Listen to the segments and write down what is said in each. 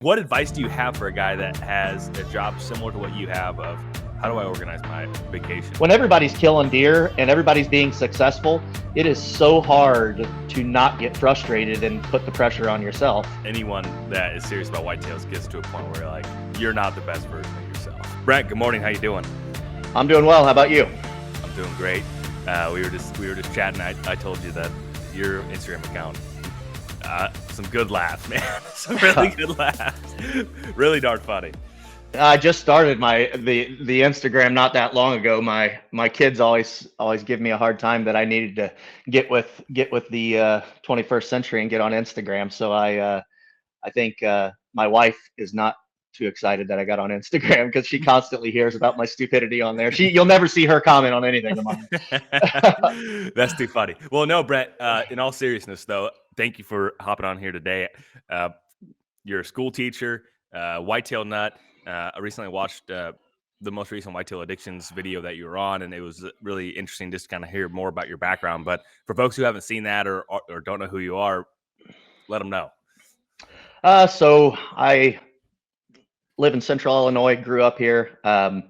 What advice do you have for a guy that has a job similar to what you have of how do I organize my vacation? When everybody's killing deer and everybody's being successful, it is so hard to not get frustrated and put the pressure on yourself. Anyone that is serious about whitetails gets to a point where like you're not the best version of yourself. Brent, good morning. How you doing? I'm doing well. How about you? I'm doing great. We were just chatting. I told you that your Instagram account, some good laughs, man. Some really good laughs. Really darn funny. I just started the Instagram not that long ago. My kids always give me a hard time that I needed to get with the 21st century and get on Instagram. So I think my wife is not too excited that I got on Instagram because she constantly hears about my stupidity on there. You'll never see her comment on anything of mine. That's too funny. Well, no, Brent, in all seriousness though, thank you for hopping on here today. You're a school teacher, whitetail nut. I recently watched the most recent Whitetail Addictions video that you were on, and it was really interesting just to kind of hear more about your background. But for folks who haven't seen that or don't know who you are, let them know. So I live in Central Illinois, grew up here. I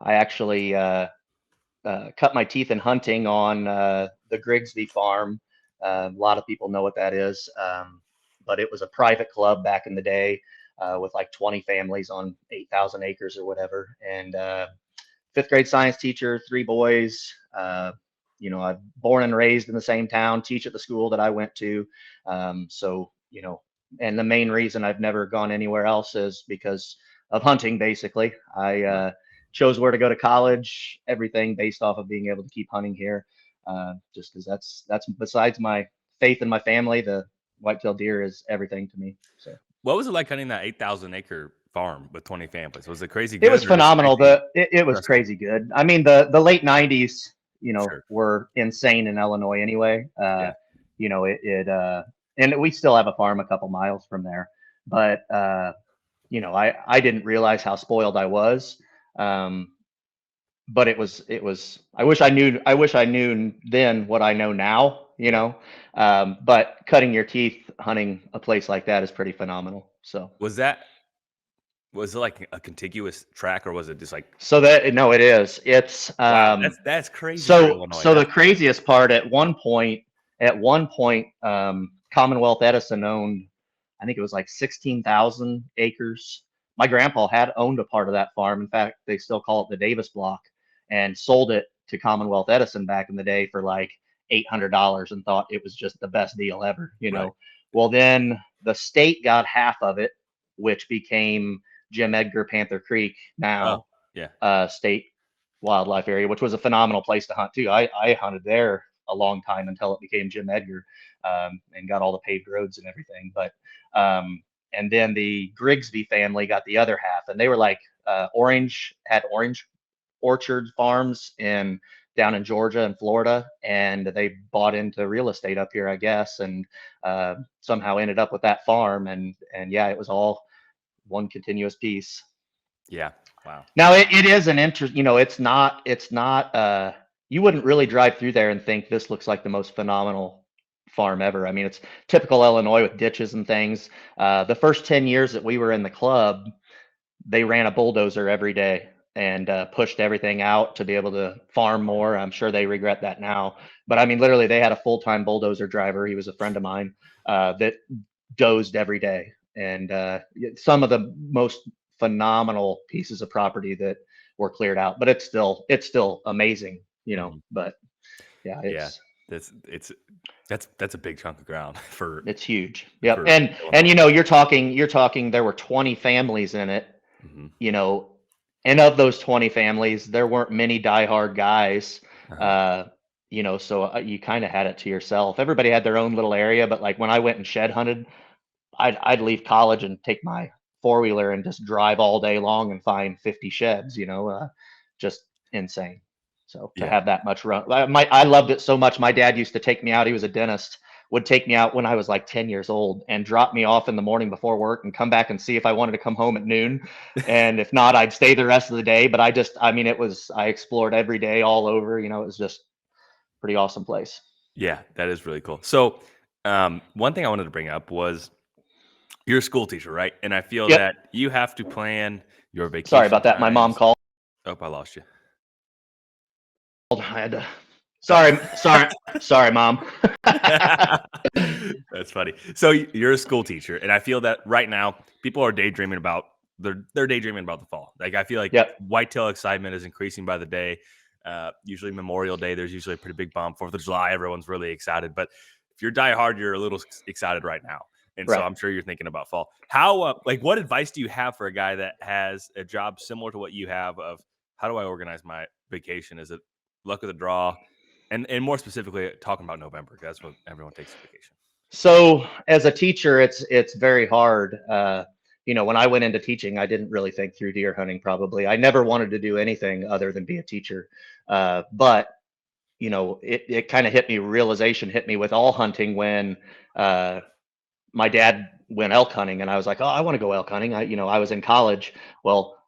actually cut my teeth in hunting on the Griggsby Farm. A lot of people know what that is, but it was a private club back in the day with like 20 families on 8,000 acres or whatever. And fifth grade science teacher, 3 boys. I'm born and raised in the same town, teach at the school that I went to. And the main reason I've never gone anywhere else is because of hunting, basically. I chose where to go to college, everything based off of being able to keep hunting here. Just because that's besides my faith in my family, the whitetail deer is everything to me. So what was it like hunting that 8,000 acre farm with 20 families? Was it crazy good? It was phenomenal. It was crazy good. I mean, the late 90s, Sure. were insane in Illinois anyway. Yeah. And we still have a farm a couple miles from there, but I didn't realize how spoiled I was. But it was, I wish I knew then what I know now, but cutting your teeth hunting a place like that is pretty phenomenal. So Was it like a contiguous track, or was it just like? no, it is. It's Wow, that's crazy. So the craziest part at one point, Commonwealth Edison owned, I think it was like 16,000 acres. My grandpa had owned a part of that farm. In fact, they still call it the Davis block, and sold it to Commonwealth Edison back in the day for like $800 and thought it was just the best deal ever, Right. Well, then the state got half of it, which became Jim Edgar Panther Creek now. State wildlife area, which was a phenomenal place to hunt too. I hunted there a long time until it became Jim Edgar, and got all the paved roads and everything. But and then the Griggsby family got the other half, and they were like orange orchard farms down in Georgia and Florida, and they bought into real estate up here, I guess, and somehow ended up with that farm, and yeah, it was all one continuous piece. Yeah. Wow. Now it is an interest, it's not, you wouldn't really drive through there and think this looks like the most phenomenal farm ever. I mean, it's typical Illinois with ditches and things. The first 10 years that we were in the club, they ran a bulldozer every day and pushed everything out to be able to farm more. I'm sure they regret that now, but I mean, literally they had a full-time bulldozer driver. He was a friend of mine that dozed every day. And some of the most phenomenal pieces of property that were cleared out, but it's still amazing, but yeah, that's a big chunk of ground for. It's huge. Yep. And you're talking there were 20 families in it, Mm-hmm. And of those 20 families, there weren't many diehard guys. Uh-huh. So you kind of had it to yourself. Everybody had their own little area, but like when I went and shed hunted, I'd leave college and take my 4-wheeler and just drive all day long and find 50 sheds, just insane. So to have that much run, I loved it so much. My dad used to take me out. He was a dentist, would take me out when I was like 10 years old and drop me off in the morning before work and come back and see if I wanted to come home at noon. And if not, I'd stay the rest of the day. But I explored every day all over, it was just a pretty awesome place. Yeah, that is really cool. So one thing I wanted to bring up was you're a school teacher, right? And I feel Yep. that you have to plan your Sorry vacation about that. My mom times. called. Oh, I lost you. I had to. Oh. Sorry, mom. That's funny. So you're a school teacher, and I feel that right now people are daydreaming about they're daydreaming about the fall. Like I feel like Yep. whitetail excitement is increasing by the day. Usually Memorial Day, there's usually a pretty big bump. 4th of July, everyone's really excited. But if you're die hard, you're a little excited right now, and so Right. I'm sure you're thinking about fall. How like what advice do you have for a guy that has a job similar to what you have? Of how do I organize my vacation? Is it luck of the draw? And more specifically, talking about November, 'cause that's when everyone takes vacation. So as a teacher, it's very hard. When I went into teaching, I didn't really think through deer hunting. Probably, I never wanted to do anything other than be a teacher. But it kind of realization hit me with all hunting when uh, my dad went elk hunting, and I was like, oh, I want to go elk hunting. I was in college. Well,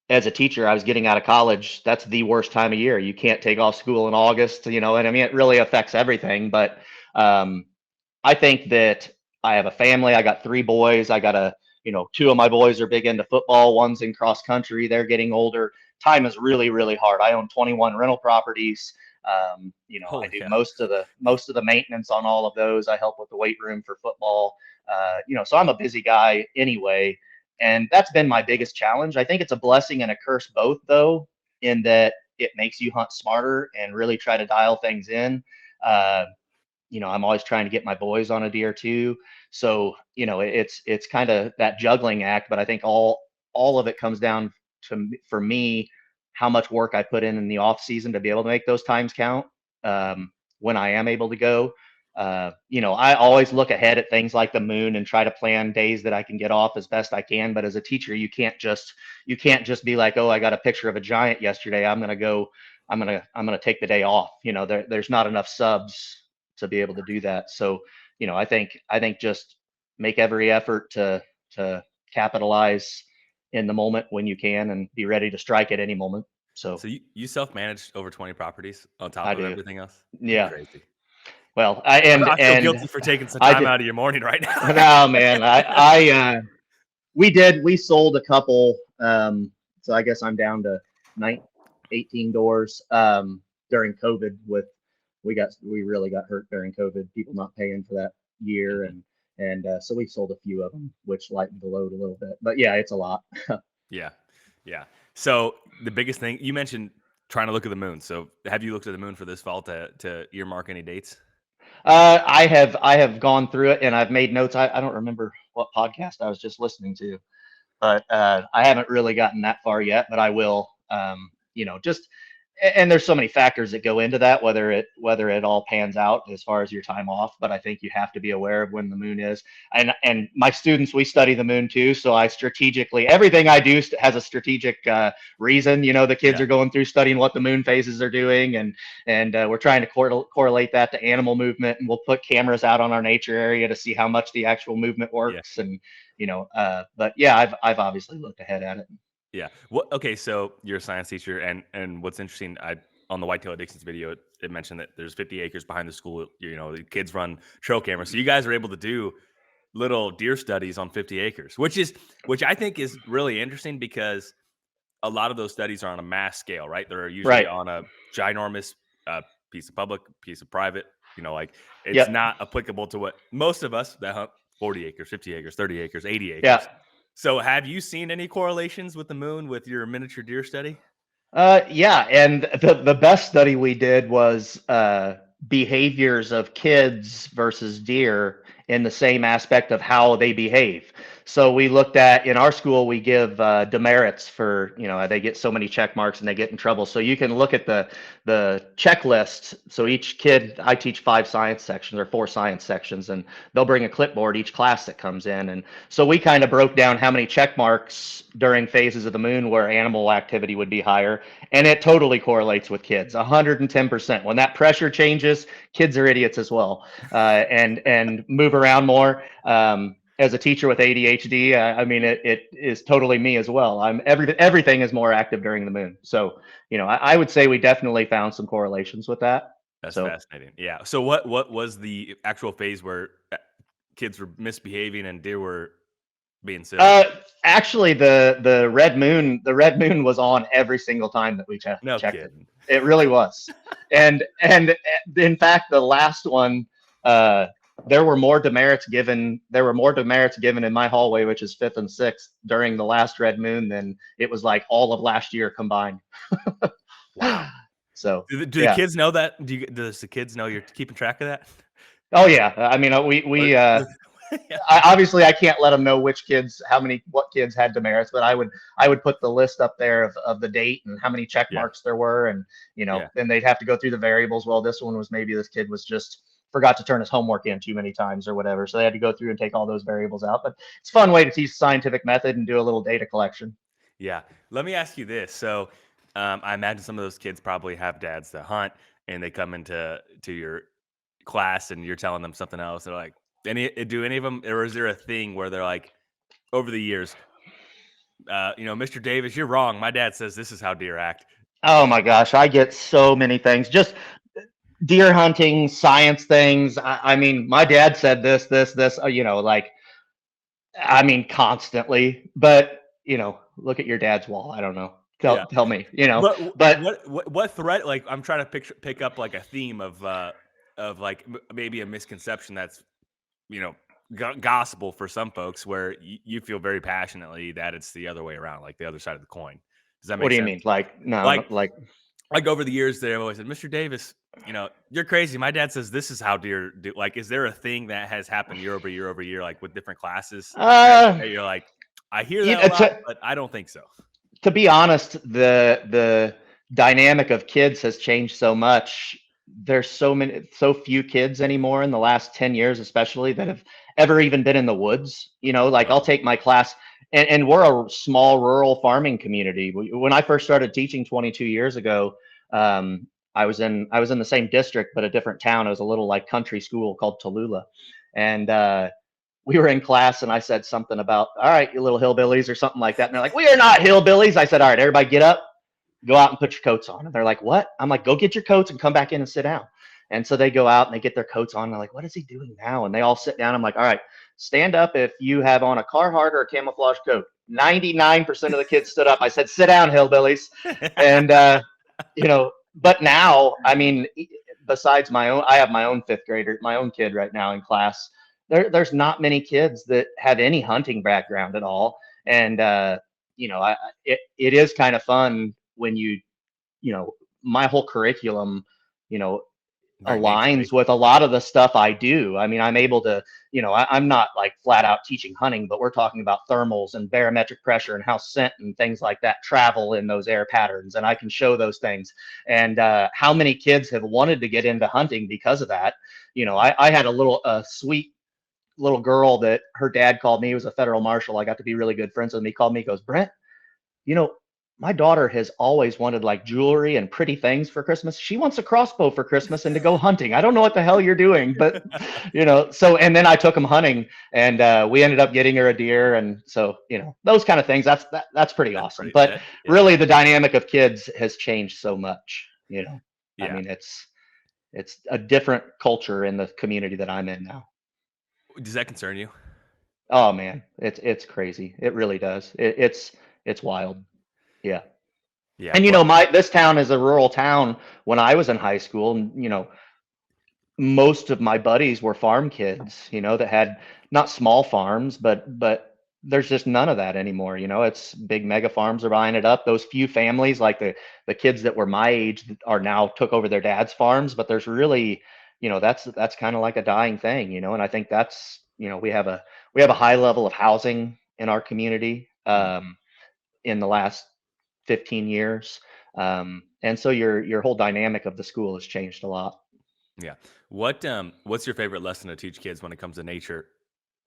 as a teacher, I was getting out of college. That's the worst time of year. You can't take off school in August, and I mean, it really affects everything. But um, I think that I have a family. I got 3 boys. Two of my boys are big into football. One's in cross country. They're getting older. Time is really, really hard. I own 21 rental properties. I Holy do cow! most of the maintenance on all of those. I help with the weight room for football. So I'm a busy guy anyway, and that's been my biggest challenge. I think it's a blessing and a curse both, though, in that it makes you hunt smarter and really try to dial things in. Uh, I'm always trying to get my boys on a deer too. So, it's kind of that juggling act, but I think all of it comes down to for me how much work I put in the off season to be able to make those times count. When I am able to go, I always look ahead at things like the moon and try to plan days that I can get off as best I can. But as a teacher, you can't just be like, oh, I got a picture of a giant yesterday. I'm gonna take the day off. There's not enough subs to be able to do that. So, I think just make every effort to capitalize in the moment when you can and be ready to strike at any moment. So So you self-managed over 20 properties on top I of do. everything else? You're Yeah. crazy. Well, I and I feel and guilty for taking some I time did. out of your morning right now. No, man. We sold a couple. So I guess I'm down to 18 doors during COVID. We really got hurt during COVID. People not paying for that year, Mhm. and so we sold a few of them, which lightened the load a little bit. But yeah, it's a lot. Yeah. Yeah. So the biggest thing you mentioned trying to look at the moon. So have you looked at the moon for this fall to earmark any dates? I have gone through it and I've made notes. I don't remember what podcast I was just listening to, but I haven't really gotten that far yet, but I will. Just and there's so many factors that go into that, whether it all pans out as far as your time off. But I think you have to be aware of when the moon is. And my students, we study the moon too, so I strategically everything I do has a strategic reason. The kids Yeah. are going through studying what the moon phases are doing, and we're trying to correlate that to animal movement, and we'll put cameras out on our nature area to see how much the actual movement Yeah. works, and but yeah, I've obviously looked ahead at it. Yeah. What okay, so you're a science teacher and what's interesting, I on the Whitetail Addictions video, it mentioned that there's 50 acres behind the school. The kids run trail cameras. So you guys are able to do little deer studies on 50 acres, which I think is really interesting because a lot of those studies are on a mass scale, right? They're usually Right. on a ginormous piece of public, piece of private. Like it's Yep. not applicable to what most of us that hunt 40 acres, 50 acres, 30 acres, 80 Yeah. acres. So have you seen any correlations with the moon with your miniature deer study? Yeah, and the best study we did was behaviors of kids versus deer in the same aspect of how they behave. So we looked at in our school we give demerits for they get so many check marks and they get in trouble. So you can look at the checklist. So each kid, I teach 5 science sections or 4 science sections, and they'll bring a clipboard each class that comes in, and so we kind of broke down how many check marks during phases of the moon where animal activity would be higher, and it totally correlates with kids 110%. When that pressure changes, kids are idiots as well, and move around more. As a teacher with ADHD, I mean it is totally me as well. Everything is more active during the moon. So I would say we definitely found some correlations with that. That's So fascinating. Yeah. So what was the actual phase where kids were misbehaving and deer were being silly? Actually, the red moon was on every single time that we No checked it. kidding. It really was. And in fact, the last one, uh, there were more demerits given. There were more demerits given in my hallway, which is fifth and sixth, during the last red moon than it was like all of last year combined. Wow. So Do the yeah. kids know that? Does the kids know you're keeping track of that? Oh yeah. I mean, Or- we yeah. obviously I can't let them know what kids had demerits, but I would put the list up there of the date and how many check Yeah. marks there were, and Yeah. then they'd have to go through the variables. Well, this one was maybe this kid was just forgot to turn his homework in too many times or whatever, so they had to go through and take all those variables out. But it's a fun way to teach scientific method and do a little data collection. Yeah. Let me ask you this. So, I imagine some of those kids probably have dads that hunt, and they come to your class, and you're telling them something else. They're like, do any of them, or is there a thing where they're like, over the years, Mr. Davis, you're wrong. My dad says this is how deer act. Oh my gosh, I get so many things. Just deer hunting, science things. I mean, my dad said this, like, I mean, constantly. But, look at your dad's wall. I don't know. Yeah. Tell me, What but what threat? Like, I'm trying to pick up like a theme of like maybe a misconception that's you know gospel for some folks, where you feel very passionately that it's the other way around, like the other side of the coin. Does that what make do you sense? mean? Like, no, Like like, like over the years, they've always said, Mr. Davis, you're crazy. My dad says this is how deer do. Like, is there a thing that has happened year over year, like with different classes uh, that you're like, I hear you that a know, lot, but I don't think so. to be honest, the dynamic of kids has changed so much. There's so few kids anymore in the last 10 years, especially, that have ever even been in the woods. Like, I'll Oh, take my class, and we're a small rural farming community. When I first started teaching 22 years ago, I was in the same district, but a different town. It was a little like country school called Tallulah. And we were in class, and I said something about, all right, you little hillbillies, or something like that. And they're like, we are not hillbillies. I said, all right, everybody get up, go out and put your coats on. And they're like, what? I'm like, go get your coats and come back in and sit down. And so they go out and they get their coats on. And they're like, what is he doing now? And they all sit down. I'm like, all right, stand up if you have on a Carhartt or a camouflage coat. 99% of the kids stood up. I said, sit down, hillbillies. And, but now, I mean, besides my own, I have my own fifth grader, my own kid right now in class. There's not many kids that have any hunting background at all. And, it is kind of fun when my whole curriculum, you know, very nature aligns based. with a lot of the stuff I do. I mean, I'm able to, I'm not like flat out teaching hunting, but we're talking about thermals and barometric pressure and how scent and things like that travel in those air patterns. And I can show those things. And how many kids have wanted to get into hunting because of that? I had a sweet little girl that her dad called me. He was a federal marshal. I got to be really good friends with him. He called me, he goes, Brent, you know, my daughter has always wanted like jewelry and pretty things for Christmas. She wants a crossbow for Christmas and to go hunting. I don't know what the hell you're doing, but so, and then I took him hunting, and we ended up getting her a deer. And so, those kind of things, that's pretty That's awesome. pretty. But Yeah, really the dynamic of kids has changed so much. I yeah. mean, it's a different culture in the community that I'm in now. Does that concern you? Oh man, it's crazy. It really does. It's wild. Yeah. Yeah. And Well, my this town is a rural town. When I was in high school, and most of my buddies were farm kids, that had not small farms, but there's just none of that anymore. It's big mega farms are buying it up. Those few families, like the kids that were my age, that are now took over their dad's farms, but there's really, that's kind of like a dying thing. And I think that's, we have a high level of housing in our community mm, in the last 15 years. And so your whole dynamic of the school has changed a lot. yeah. What's your favorite lesson to teach kids when it comes to nature?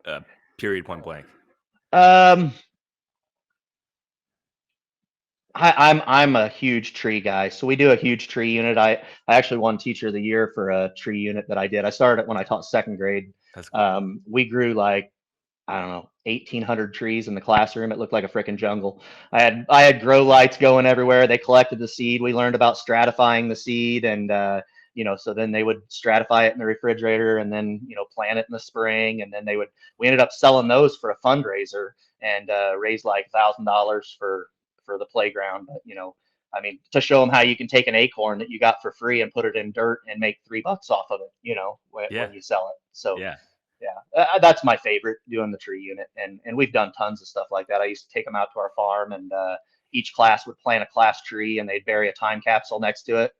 Uh, Period. Point blank. Um, I'm a huge tree guy, so we do a huge tree unit. I actually won Teacher of the Year for a tree unit that I did. I started it when I taught second grade. That's cool. We grew like, I don't know, 1,800 trees in the classroom. It looked like a freaking jungle. I had grow lights going everywhere. They collected the seed. We learned about stratifying the seed, and so then they would stratify it in the refrigerator, and then plant it in the spring, and then we ended up selling those for a fundraiser. and raised like $1,000 for the playground. But I mean, to show them how you can take an acorn that you got for free and put it in dirt and make $3 off of it, Yeah. when you sell it. So Yeah. yeah, that's my favorite, doing the tree unit, and we've done tons of stuff like that. I used to take them out to our farm, and each class would plant a class tree, and they'd bury a time capsule next to it.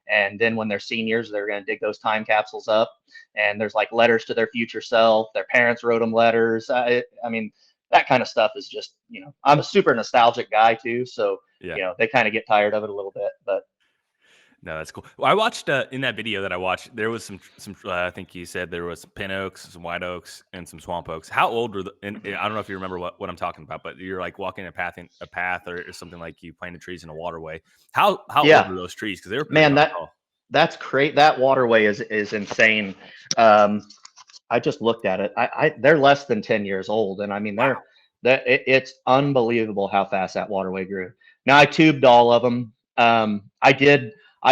And then when they're seniors, they're going to dig those time capsules up, and there's like letters to their future self. Their parents wrote them letters. I mean, that kind of stuff is just, I'm a super nostalgic guy too, so Yeah. they kind of get tired of it a little bit, but No, that's cool. Well, I watched in that video that I watched, there was some I think you said there was some pin oaks, some white oaks, and some swamp oaks. How old were and I don't know if you remember what I'm talking about, but you're like walking a path or something, like you planted trees in a waterway. How old yeah, were those trees? Because they were pretty man, darn tall. that's great. That waterway is insane. I just looked at it. They're less than 10 years old, and I mean Wow. it's unbelievable how fast that waterway grew. Now I tubed all of them. I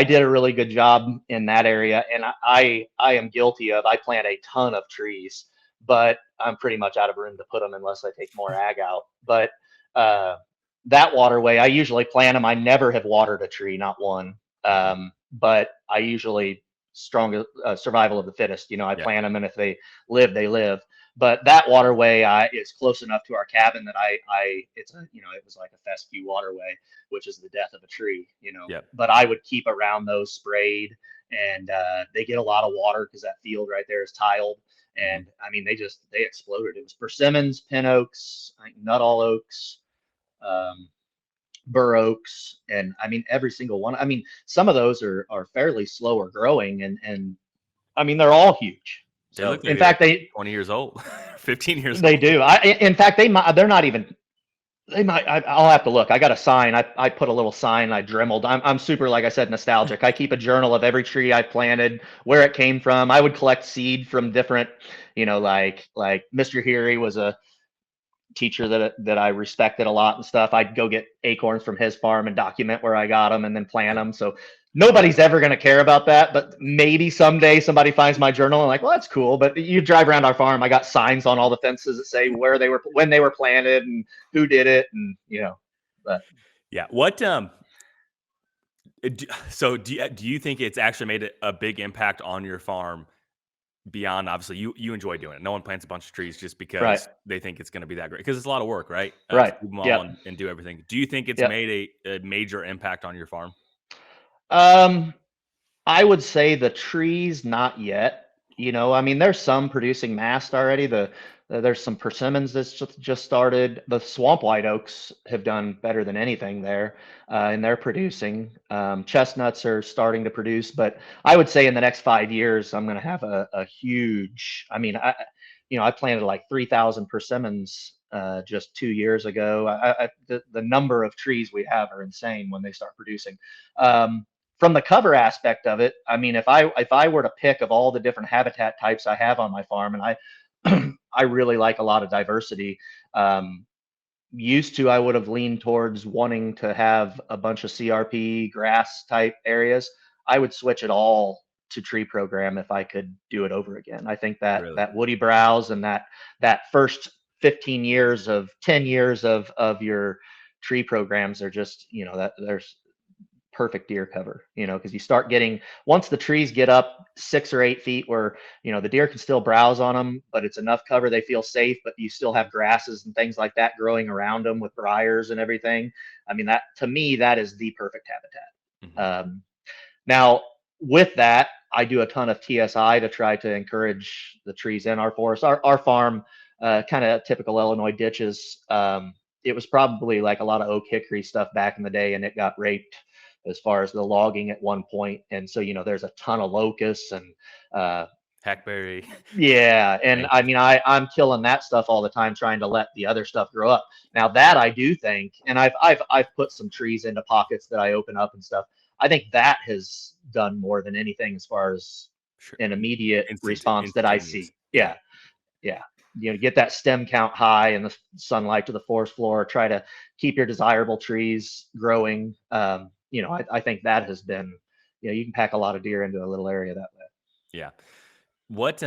did a really good job in that area, and I am guilty of, I plant a ton of trees, but I'm pretty much out of room to put them unless I take more ag out. But uh, that waterway, I usually plant them. I never have watered a tree, not one. But I usually strong survival of the fittest. I Yeah. plant them, and if they live, they live. But that waterway is close enough to our cabin that it was like a fescue waterway, which is the death of a tree. Yeah. But I would keep around those sprayed, and they get a lot of water because that field right there is tiled. Mhm. And I mean, they exploded. It was persimmons, pin oaks, I think Nuttall oaks, um, bur oaks, and I mean every single one. I mean, some of those are fairly slower growing, and I mean they're all huge. They So look like in they're fact, they 20 years old, 15 years they old. do. In fact, they're not even. They might. I'll have to look. I got a sign. I put a little sign. I dremeled. I'm super, like I said, nostalgic. I keep a journal of every tree I planted, where it came from. I would collect seed from different, like Mr. Heary was a teacher that I respected a lot and stuff. I'd go get acorns from his farm and document where I got them and then plant Yeah. them. So nobody's ever going to care about that, but maybe someday somebody finds my journal and like, well, that's cool. But you drive around our farm, I got signs on all the fences that say where they were, when they were planted, and who did it, and But Yeah. So do you think it's actually made a big impact on your farm? Beyond, obviously, you enjoy doing it. No one plants a bunch of trees just right, because they think it's going to be that great, because it's a lot of work, right? To right, keep them all yep, and do everything. Do you think it's yep. made a major impact on your farm? Um, I would say the trees, not yet. I mean, there's some producing mast already. There's some persimmons that's just started. The swamp white oaks have done better than anything there, and they're producing. Chestnuts are starting to produce, but I would say in the next 5 years, I'm going to have a huge. I mean, I planted like 3,000 persimmons just 2 years ago. The number of trees we have are insane when they start producing. From the cover aspect of it, I mean, if I were to pick of all the different habitat types I have on my farm, and I I really like a lot of diversity. Um, Used to, I would have leaned towards wanting to have a bunch of CRP grass type areas. I would switch it all to tree program if I could do it over again. I think that Really? that woody browse and that first 15 years of 10 years of your tree programs are just, that there's perfect deer cover, because you start getting, once the trees get up 6 or 8 feet where, the deer can still browse on them, but it's enough cover they feel safe, but you still have grasses and things like that growing around them with briars and everything. I mean, that to me, that is the perfect Hmm. habitat. Now, with that, I do a ton of TSI to try to encourage the trees in our forest. Our farm, kind of typical Illinois ditches. It was probably like a lot of oak hickory stuff back in the day, and it got raped as far as the logging at one point. And so, there's a ton of locusts and Hackberry. yeah, and I Ranches. mean, I'm killing that stuff all the time, trying to let the other stuff grow up. Now that I do think, and I've put some trees into pockets that I open up and stuff. I think that has done more than anything as far as Sure. an immediate response that I Instantaneous. see. Yeah. Yeah, yeah. Get that stem count high and the sunlight to the forest floor. Try to keep your desirable trees growing. I think that has been, you can pack a lot of deer into a little area that way. Yeah. What?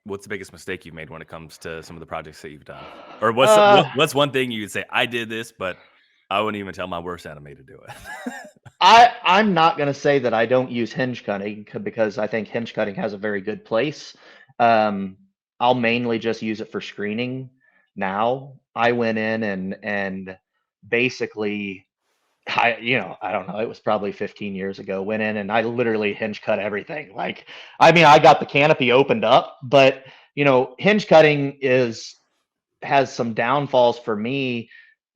what's the biggest mistake you've made when it comes to some of the projects that you've done? Or Uh, what's one thing you'd say, I did this, but I wouldn't even tell my worst enemy to do it? I'm not going to say that I don't use hinge cutting because I think hinge cutting has a very good place. Um, I'll mainly just use it for screening now. I went in and basically I don't know, it was probably 15 years ago, went in and I literally hinge cut everything. Like, I mean, I got the canopy opened up, but hinge cutting has some downfalls for me.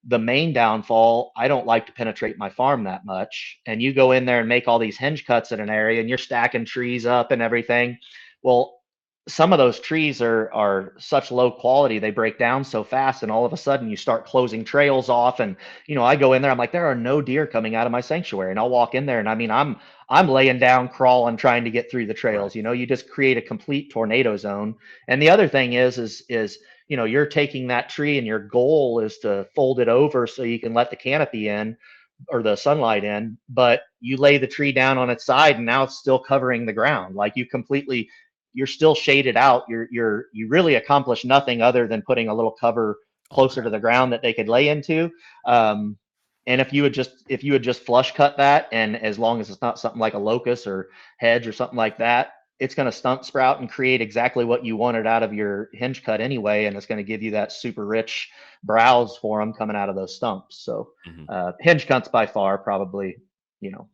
The main downfall, I don't like to penetrate my farm that much. And you go in there and make all these hinge cuts in an area and you're stacking trees up and everything. Well, some of those trees are such low quality, they break down so fast, and all of a sudden you start closing trails off. And I go in there, I'm like, there are no deer coming out of my sanctuary. And I'll walk in there and I mean I'm laying down, crawling, trying to get through the Right. trails. You just create a complete tornado zone. And the other thing is you're taking that tree and your goal is to fold it over so you can let the canopy in or the sunlight in, but you lay the tree down on its side and now it's still covering the ground. Like you're still shaded out. You really accomplish nothing other than putting a little cover closer to the ground that they could lay into. Um, and if you would just flush cut that, and as long as it's not something like a locust or hedge or something like that, it's going to stunt sprout and create exactly what you wanted out of your hinge cut anyway, and it's going to give you that super rich browse for them coming out of those stumps. So Mhm. hinge cuts by far probably, you know,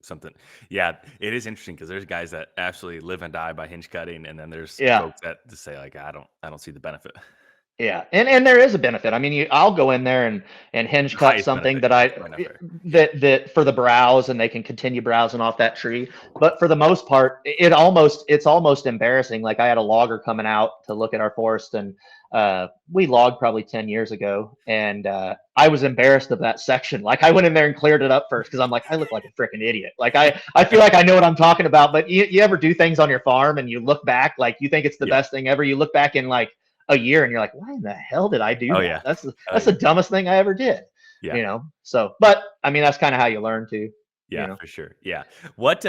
Something. Yeah, it is interesting because there's guys that absolutely live and die by hinge cutting, and then there's yeah. folks that just say like, I don't see the benefit. Yeah, and there is a benefit. I mean, I'll go in there and hinge The cut highest something benefit. that That's probably not fair. Yeah. that for the browse, and they can continue browsing off that tree. But for the most part, it's almost embarrassing. Like I had a logger coming out to look at our forest, and we logged probably 10 years ago, and I was embarrassed of that section. Like I went in there and cleared it up first because I'm like, I look like a freaking idiot. Like I feel like I know what I'm talking about. But you ever do things on your farm and you look back, like you think it's the Yeah. best thing ever. You look back in like a year and you're like, why in the hell did I do Oh that? yeah. That's Oh that's yeah. the dumbest thing I ever did. Yeah. So but I mean that's kind of how you learn too, you Yeah, know. for sure. Yeah. What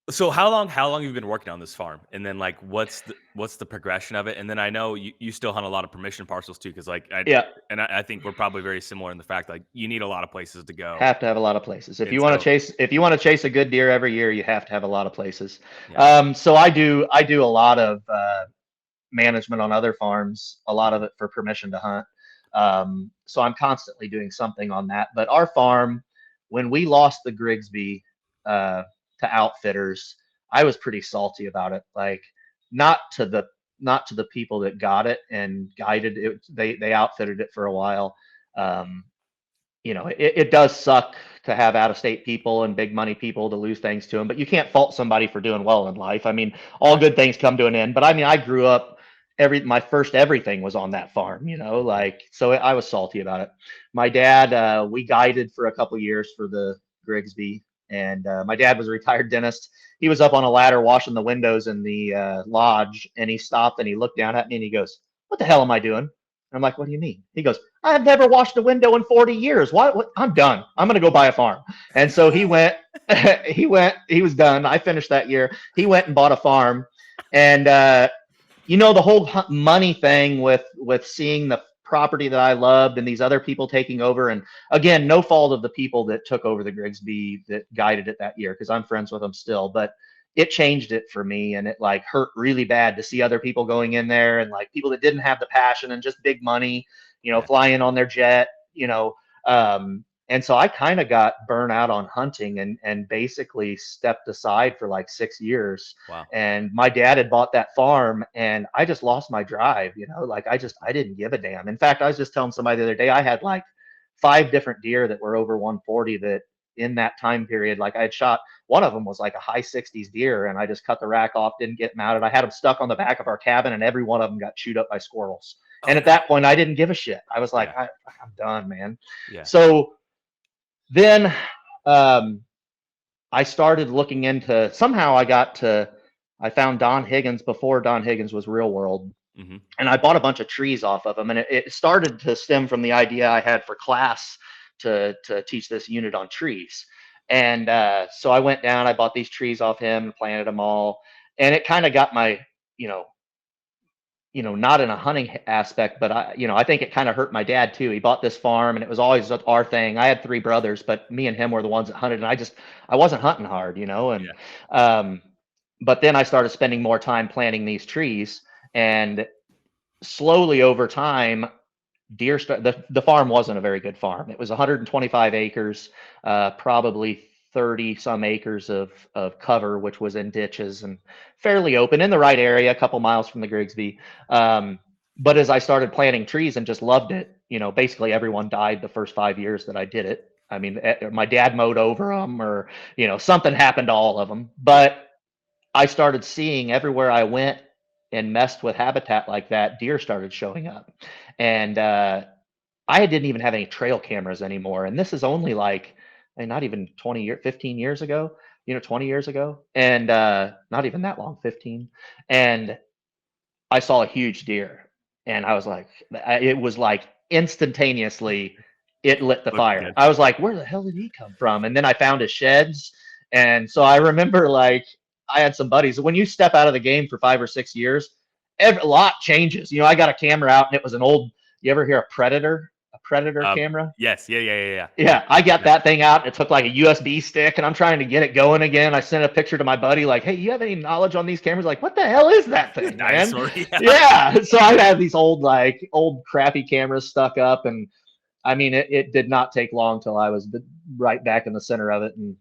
So how long have you been working on this farm? And then like what's the progression of it? And then I know you still hunt a lot of permission parcels too, because like Yeah, I think we're probably very similar in the fact like you need a lot of places to go. have to have a lot of places. If And you want to so chase a good deer every year, you have to have a lot of places. yeah. So I do a lot of management on other farms, a lot of Mhm. it for permission to hunt. So I'm constantly doing something on that. But our farm, when we lost the Griggsby uh, to outfitters, I was pretty salty about it. Like not to the not to the people that got it and guided it. They outfitted it for a while. Um, it does suck to have out of state people and big money people to lose things to them, but you can't fault somebody for doing well in life. I mean, all Right. good things come to an end. But I mean, I grew up, my first everything was on that farm, Mhm. like, so I was salty about it. My dad, we guided for a couple years for the Grigsby, and my dad was a retired dentist. He was up on a ladder washing the windows in the lodge, and he stopped and he looked down at me and he goes, "What the hell am I doing?" I'm like, "What do you mean?" He goes, "I've never washed a window in 40 years. What? I'm done. I'm going to go buy a farm." And so he went, he was done. I finished that year. He went and bought a farm. And, the whole money thing with seeing the property that I loved and these other people taking over. And again, no fault of the people that took over the Grigsby that guided it that year, because I'm friends with them still. But it changed it for me, and it like hurt really bad to see other people going in there and like people that didn't have the passion and just big money, Yeah. flying on their jet, and so I kind of got burnt out on hunting and basically stepped aside for like 6 years. Wow. And my dad had bought that farm, and I just lost my drive, like I didn't give a damn. In fact, I was just telling somebody the other day, I had like 5 different deer that were over 140 that in that time period, like I had shot. One of them was like a high 60s deer, and I just cut the rack off, didn't get mounted. I had them stuck on the back of our cabin, and every one of them got chewed up by squirrels. Oh And at no. that point, I didn't give a shit. I was like, Yeah. I'm done, man. Yeah. So then um, I started looking into, somehow I found Don Higgins before Don Higgins was Real World. Hmm. And I bought a bunch of trees off of him. And it started to stem from the idea I had for class to teach this unit on trees. And so I went down, I bought these trees off him and planted them all. and it kind of got my, you know, not in a hunting aspect, but I think it kind of hurt my dad too. He bought this farm and it was always our thing. I had 3 brothers, but me and him were the ones that hunted, and I wasn't hunting hard, and, Yeah. but then I started spending more time planting these trees, and slowly over time, the farm wasn't a very good farm. It was 125 acres, probably 30 some acres of cover, which was in ditches and fairly open in the right area, a couple miles from the Griggsby. But as I started planting trees and just loved it, basically everyone died the first 5 years that I did it. I mean, my dad mowed over them, or something happened to all of them. But I started seeing everywhere I went and messed with habitat like that, deer started showing up. And I didn't even have any trail cameras anymore. And this is only like, not even 15 years ago, 20 years ago. And not even that long, 15. And I saw a huge deer. And I was like, it was like instantaneously, it lit the fire. I was like, where the hell did he come from? And then I found his sheds. And so I remember, like, I had some buddies. When you step out of the game for 5 or 6 years, a lot changes. I got a camera out, and it was an old. You ever hear a Predator camera? Yes. Yeah. Yeah, I got that thing out, and it took like a USB stick, and I'm trying to get it going again. I sent a picture to my buddy, like, "Hey, you have any knowledge on these cameras?" Like, what the hell is that thing, man? Yeah. So I had these old crappy cameras stuck up, and I mean, it did not take long till I was right back in the center of it, and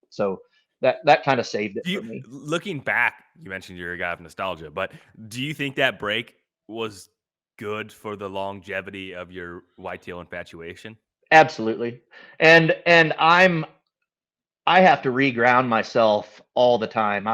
so that kind of saved it for me. Looking back, you mentioned you're a guy of nostalgia, but do you think that break was good for the longevity of your whitetail infatuation? Absolutely. And I have to reground myself all the time.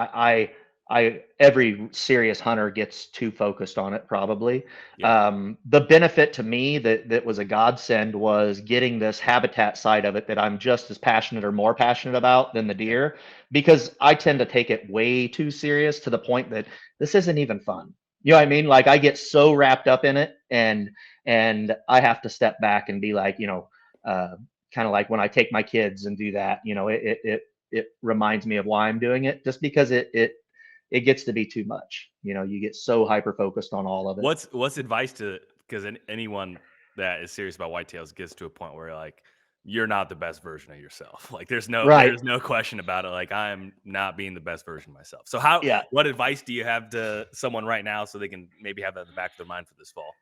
Every serious hunter gets too focused on it, probably. Yeah. The benefit to me that was a godsend was getting this habitat side of it that I'm just as passionate or more passionate about than the deer, because I tend to take it way too serious to the point that this isn't even fun. You know what I mean? Like, I get so wrapped up in it, and I have to step back and be like, kind of like when I take my kids and do that, it reminds me of why I'm doing it, just because it gets to be too much. You get so hyper focused on all of it. What's advice because anyone that is serious about whitetails gets to a point where, like, you're not the best version of yourself. Like, there's no question about it. Like, I am not being the best version of myself. So what advice do you have to someone right now so they can maybe have that in the back of their mind for this fall?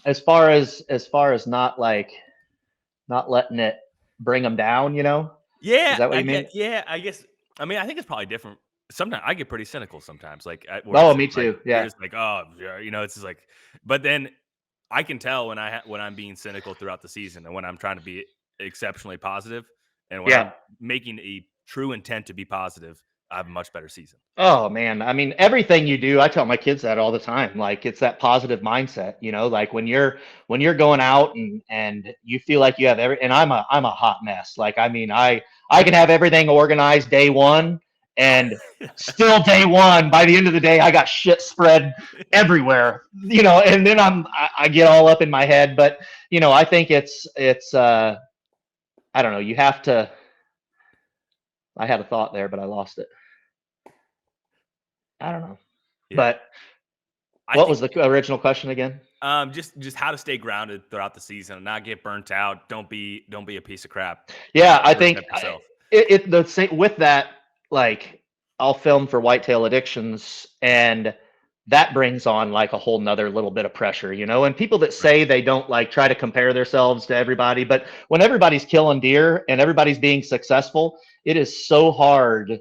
As far as not letting it bring them down, Yeah. Is that what you mean? Yeah, I guess. I mean, I think it's probably different. Sometimes I get pretty cynical sometimes. Like, Me too. Yeah. It's like, oh, yeah, it's just like, but then I can tell when I'm being cynical throughout the season, and when I'm trying to be exceptionally positive, and when I'm making a true intent to be positive, I have a much better season. Oh man, I mean, everything you do, I tell my kids that all the time. Like, it's that positive mindset, like when you're going out and you feel like you have and I'm a hot mess. Like, I mean, I can have everything organized day one, and still day one, by the end of the day, I got shit spread everywhere, and then I get all up in my head. But I think it's I don't know, you have to. I had a thought there, but I lost it. I don't know. Yeah. But what was the original question again? Just how to stay grounded throughout the season and not get burnt out. Don't be a piece of crap. Yeah, I think the same with that. Like, I'll film for Whitetail Addictions, and that brings on like a whole nother little bit of pressure, and people that say they don't try to compare themselves to everybody, but when everybody's killing deer and everybody's being successful, it is so hard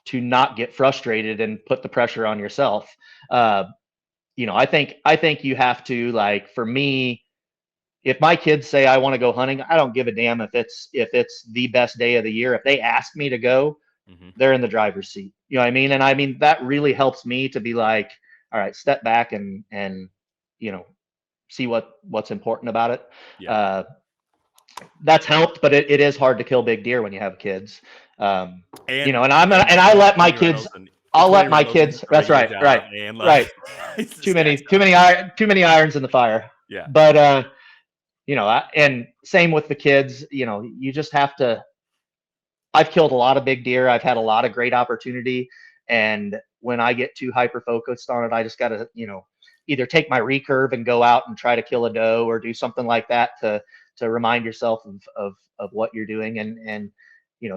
to not get frustrated and put the pressure on yourself. I think you have to, for me, if my kids say I want to go hunting, I don't give a damn if it's the best day of the year. If they ask me to go, they're in the driver's seat. You know what I mean? And I mean, that really helps me to be like, all right, step back and see what's important about it. Yeah. That's helped, but it is hard to kill big deer when you have kids. And I let my kids. I'll let my kids. That's right. Right. Too many irons in the fire. Yeah. But and same with the kids. You just have to. I've killed a lot of big deer. I've had a lot of great opportunity. And when I get too hyper focused on it, I just got to, either take my recurve and go out and try to kill a doe or do something like that to remind yourself of what you're doing. And,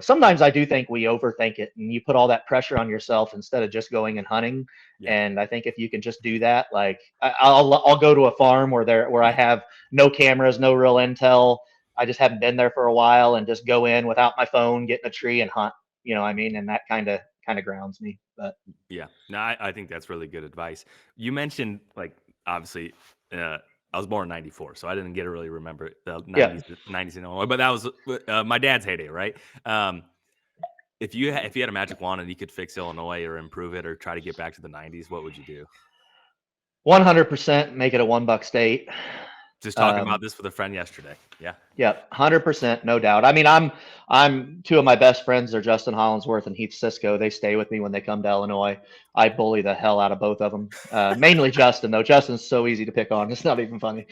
sometimes I do think we overthink it and you put all that pressure on yourself instead of just going and hunting. Yeah. And I think if you can just do that, like I'll go to a farm where I have no cameras, no real intel. I just haven't been there for a while and just go in without my phone, get in a tree and hunt, I mean, and that kind of grounds me. But Yeah, no, I think that's really good advice. You mentioned, like, obviously, I was born in '94, so I didn't get to really remember the yeah, '90s in Illinois, but that was my dad's heyday, right? If you had a magic wand and you could fix Illinois or improve it or try to get back to the '90s, what would you do? 100% make it a $1 state. Just talking about this with a friend yesterday. Yeah. Yeah, 100%, no doubt. I mean, I'm two of my best friends are Justin Hollinsworth and Heath Cisco. They stay with me when they come to Illinois. I bully the hell out of both of them. Mainly Justin though. Justin's so easy to pick on. It's not even funny.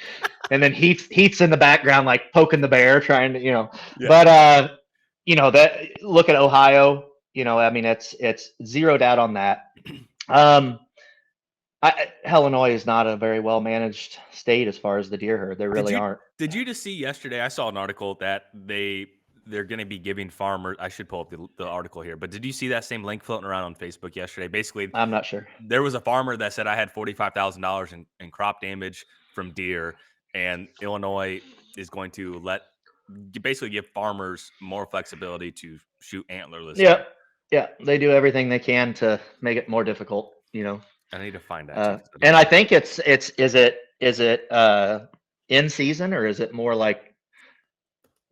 And then Heath's in the background, like poking the bear, trying to, Yeah. But that look at Ohio. I mean, it's zeroed out on that. Illinois is not a very well managed state as far as the deer herd. They really aren't. Did you just see yesterday? I saw an article that they're going to be giving farmers. I should pull up the article here, but did you see that same link floating around on Facebook yesterday? Basically, I'm not sure. There was a farmer that said I had $45,000 in crop damage from deer, and Illinois is going to basically give farmers more flexibility to shoot antlerless. Yeah, yeah, they do everything they can to make it more difficult. I need to find that. And I think is it in season or is it more like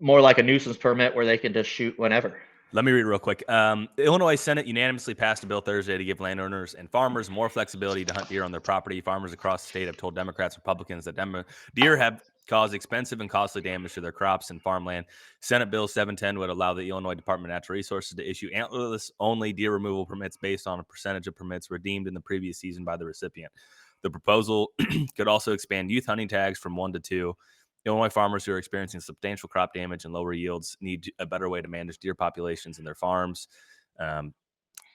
a nuisance permit where they can just shoot whenever? Let me read real quick. Illinois Senate unanimously passed a bill Thursday to give landowners and farmers more flexibility to hunt deer on their property. Farmers across the state have told Democrats and Republicans that deer have caused expensive and costly damage to their crops and farmland. Senate Bill 710 would allow the Illinois Department of Natural Resources to issue antlerless-only deer removal permits based on a percentage of permits redeemed in the previous season by the recipient. The proposal could also expand youth hunting tags from 1 to 2. Illinois farmers who are experiencing substantial crop damage and lower yields need a better way to manage deer populations in their farms.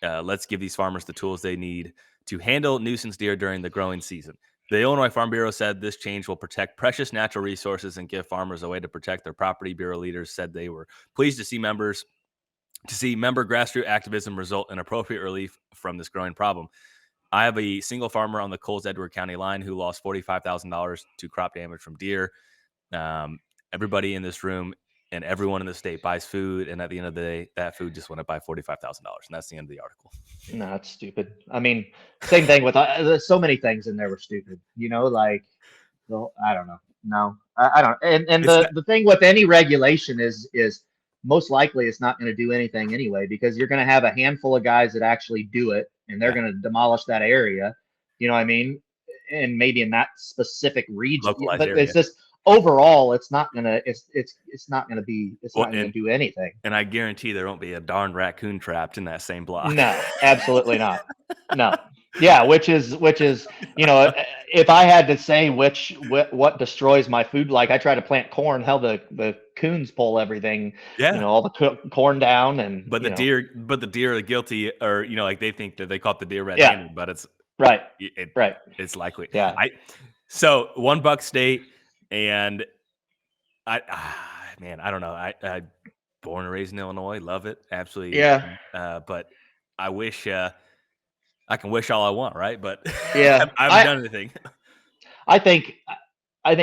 Let's give these farmers the tools they need to handle nuisance deer during the growing season. The Illinois Farm Bureau said this change will protect precious natural resources and give farmers a way to protect their property. Bureau leaders said they were pleased to see member grassroots activism result in appropriate relief from this growing problem. I have a single farmer on the Coles-Edward County line who lost $45,000 to crop damage from deer. Everybody in this room and everyone in the state buys food, and at the end of the day, that food just went up by $45,000, and that's the end of the article. No, that's stupid. I mean, same thing with there's so many things in there were stupid. Like, well, I don't know. No, I don't. And the thing with any regulation is most likely it's not going to do anything anyway, because you're going to have a handful of guys that actually do it, and they're going to demolish that area. You know what I mean? And maybe in that specific region, but area. It's just. Overall, it's not gonna do anything. And I guarantee there won't be a darn raccoon trapped in that same block. No, absolutely not. No. Yeah, which is if I had to say what destroys my food, like I try to plant corn, hell the coons pull everything. Yeah. All the corn down and. But the deer are guilty, or like they think that they caught the deer red-handed, but it's right. Right. It's likely. Yeah. So $1 state. And I don't know. I born and raised in Illinois, love it, absolutely. Yeah. But I wish I can wish all I want, right? But yeah, I haven't done anything. I think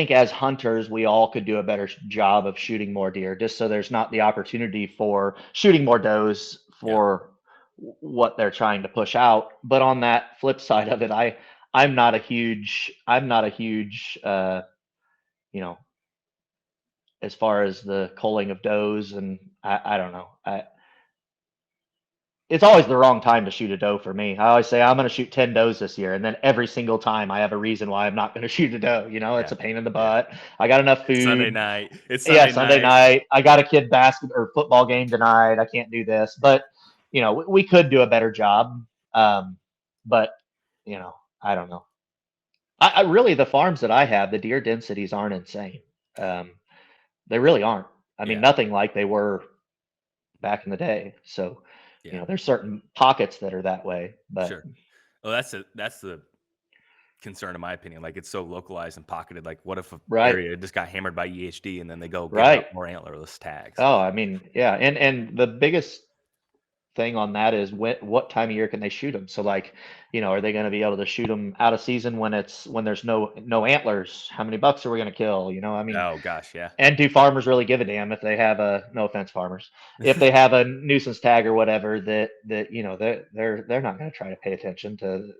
as hunters, we all could do a better job of shooting more deer, just so there's not the opportunity for shooting more does for what they're trying to push out. But on that flip side of it, I'm not a huge as far as the culling of does, and I don't know. It's always the wrong time to shoot a doe for me. I always say I'm going to shoot 10 does this year, and then every single time I have a reason why I'm not going to shoot a doe. It's a pain in the butt. I got enough food. Sunday night. It's Sunday night. I got a kid basketball or football game tonight. I can't do this, but we could do a better job. But I don't know. I really, the farms that I have, the deer densities aren't insane. They really aren't. I mean, nothing like they were back in the day. So, Yeah, there's certain pockets that are that way, but sure. Well, that's the concern in my opinion. Like it's so localized and pocketed. Like what if an right, area just got hammered by EHD and then they go give out right. more antlerless tags? Oh, I mean, yeah, and the biggest thing on that is what time of year can they shoot them? So like, are they going to be able to shoot them out of season when there's no antlers? How many bucks are we going to kill? I mean, Oh gosh, yeah. and do farmers really give a damn if they have a, no offense farmers, if they have a nuisance tag or whatever that they're not going to try to pay attention to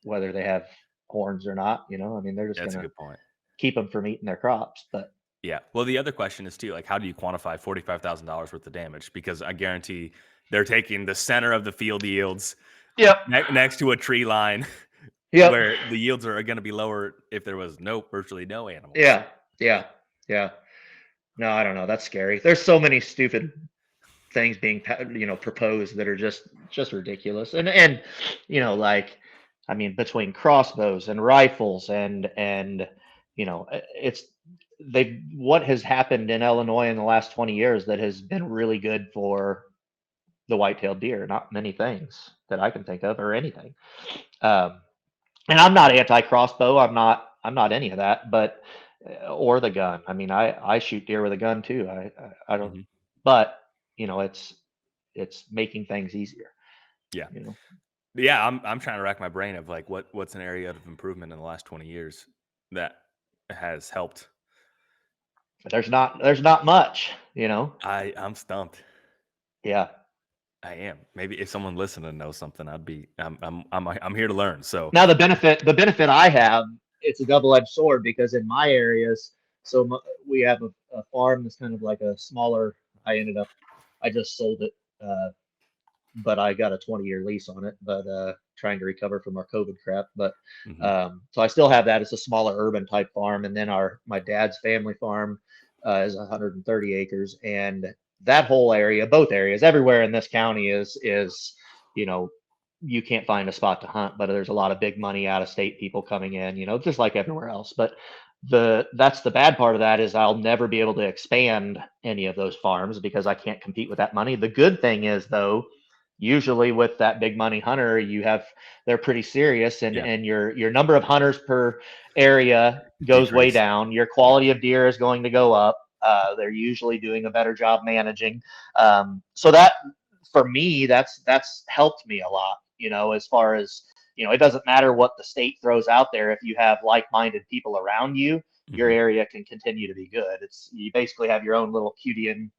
whether they have horns or not. I mean, they're just That's going a to good point. keep them from eating their crops. But Yeah. Well, the other question is too, like, how do you quantify $45,000 worth of damage? Because I guarantee they're taking the center of the field yields yep, next to a tree line yep, where the yields are going to be lower if there was virtually no animals. yeah, yeah, yeah. No, I don't know. That's scary. There's so many stupid things being proposed that are just ridiculous. And like, I mean, between crossbows and rifles and it's they what has happened in Illinois in the last 20 years that has been really good for the white-tailed deer. Not many things that I can think of or anything. um and I'm not anti-crossbow. I'm not any of that, but or the gun. I mean, I shoot deer with a gun too. I don't, Hmm. but it's making things easier. Yeah. You know, Yeah. I'm trying to rack my brain of like what's an area of improvement in the last 20 years that has helped. there's not much. I'm stumped. Yeah. I am. Maybe if someone listening knows something, I'm here to learn. So Now the benefit I have, it's a double-edged sword because in my areas, we have a farm that's kind of like a smaller. I just sold it, but I got a 20-year lease on it. But trying to recover from our COVID crap. But mhm. so I still have that. It's a smaller urban type farm, and then my dad's family farm is 130 acres, and that whole area, both areas, everywhere in this county is you know you can't find a spot to hunt, but there's a lot of big money out of state people coming in, just like everywhere else. But that's the bad part of that is I'll never be able to expand any of those farms because I can't compete with that money. The good thing is though, usually with that big money hunter, they're pretty serious, and Yeah. and your number of hunters per area goes way Decrease. down. Your Yeah. quality of deer is going to go up. They're usually doing a better job managing. So that for me, that's helped me a lot. As far as it doesn't matter what the state throws out there. If you have like-minded people around you, your Hmm. area can continue to be good. You basically have your own little QDNA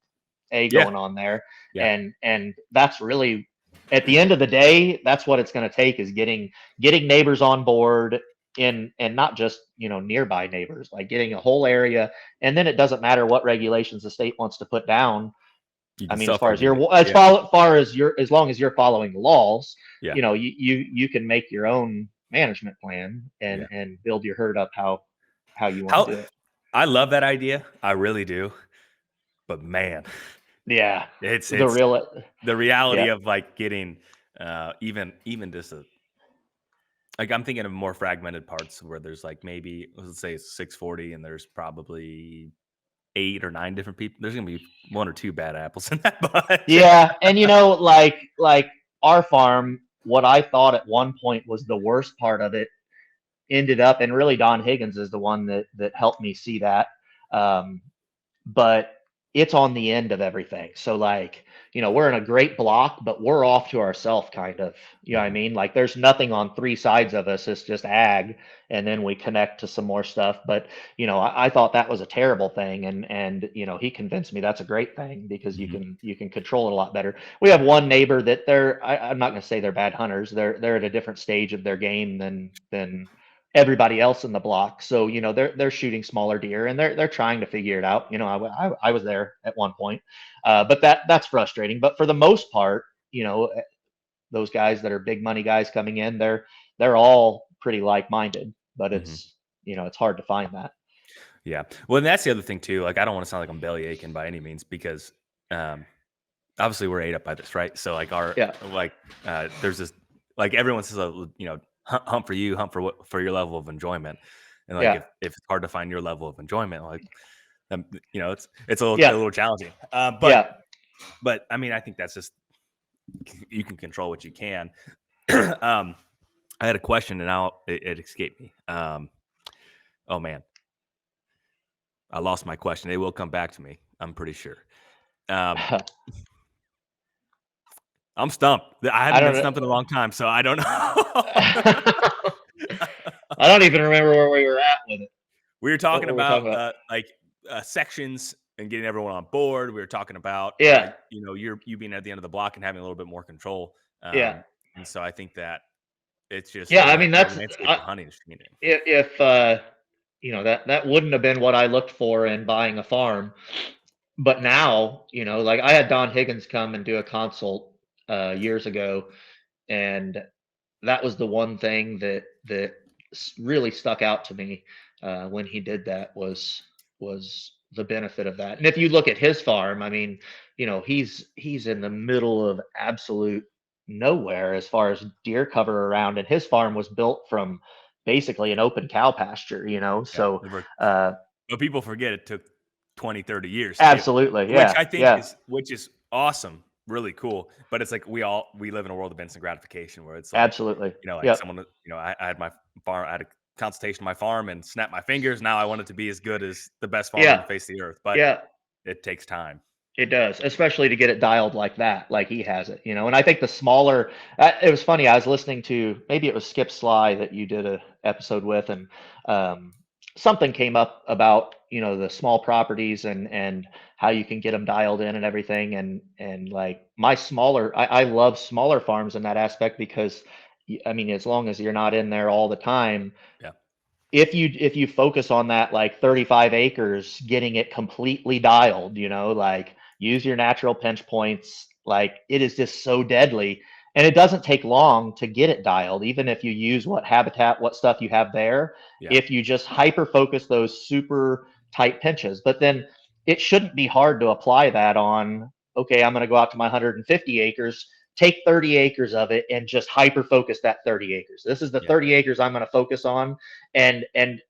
Yeah. going on there, Yeah. and that's really at the end of the day, that's what it's going to take is getting neighbors on board and not just nearby neighbors, like getting a whole area. And then it doesn't matter what regulations the state wants to put down. You I can mean, as far as self-regulate. Yeah. as long as you're following the laws, Yeah. you can make your own management plan and Yeah. and build your herd up how you want to How do it. I love that idea. I really do. But man, Yeah, the it's real the reality yeah, of like getting even just like I'm thinking of more fragmented parts where there's like maybe let's say it's 640 and there's probably 8 or 9 different people. There's gonna be 1 or 2 bad apples in that bunch. yeah, and like our farm, what I thought at one point was the worst part of it ended up, and really Don Higgins is the one that helped me see that. Um, but it's on the end of everything. So like, we're in a great block, but we're off to ourselves kind of. You know what I Mhm. mean? Like there's nothing on three sides of us. It's just ag, and then we connect to some more stuff. But I thought that was a terrible thing, and he convinced me that's a great thing because you Mhm. can you can control it a lot better. We have one neighbor that I'm not going to say they're bad hunters. They're at a different stage of their game than everybody else in the block. So they're shooting smaller deer and they're trying to figure it out. I was there at one point, but that's frustrating. But for the most part, those guys that are big money guys coming in, they're all pretty like minded. But Mhm. it's hard to find that. Yeah. Well, and that's the other thing too. Like I don't want to sound like I'm belly aching by any means because um obviously we're ate up by this, right? So like our Yeah, like there's this like everyone says hunt for you, hunt for for your level of enjoyment. And like yeah, if it's hard to find your level of enjoyment, like it's a yeah, little challenging. But yeah. But I mean, I think that's just, you can control what you can. I had a question and now it escaped me. Oh man, I lost my question. It will come back to me, I'm pretty sure. I'm stumped. I I haven't been don't stumped in a long time, so I don't know. I don't even remember where we were at with it. We were What talking were we about talking about? sections and getting everyone on board. We were talking about Yeah, you being at the end of the block and having a little bit more control. yeah, And so I think that it's just yeah. I the mean, the that's landscape of hunting is changing. if that wouldn't have been what I looked for in buying a farm. But now, like I had Don Higgins come and do a consult years ago, and that was the one thing that really stuck out to me when he did that was the benefit of that. And if you look at his farm, I mean, he's in the middle of absolute nowhere as far as deer cover around, and his farm was built from basically an open cow pasture. Yeah. So uh, But people forget it took 20, 30 years too, absolutely, which yeah, I think yeah, is awesome, really cool. But it's like we live in a world of instant gratification where it's like, absolutely, like yep, someone, I had my farm, I had a consultation on my farm and snapped my fingers. Now I want it to be as good as the best farmer on yeah, the face of the earth, but yeah. it takes time. It does, especially to get it dialed like that, like he has it, And I think the smaller, it was funny. I was listening to maybe it was Skip Sly that you did a episode with, and um, something came up about the small properties and how you can get them dialed in and everything, and like my smaller, I love smaller farms in that aspect because, I mean, as long as you're not in there all the time, Yeah. if you focus on that like 35 acres, getting it completely dialed, like use your natural pinch points, like it is just so deadly. And it doesn't take long to get it dialed, even if you use what stuff you have there, Yeah. if you just hyper focus those super tight pinches. But then it shouldn't be hard to apply that on, okay, I'm going to go out to my 150 acres, take 30 acres of it and just hyper focus that 30 acres. This is the Yeah. 30 acres I'm going to focus on, and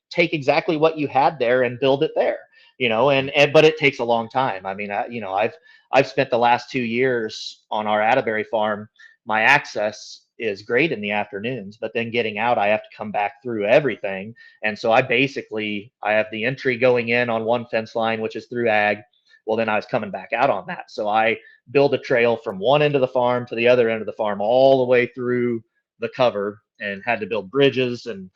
take exactly what you had there and build it there. And but it takes a long time. I mean, I've spent the last 2 years on our Atterbury farm. My access is great in the afternoons, but then getting out, I have to come back through everything. And so I have the entry going in on one fence line, which is through ag. Well, then I was coming back out on that. So I build a trail from one end of the farm to the other end of the farm, all the way through the cover, and had to build bridges, and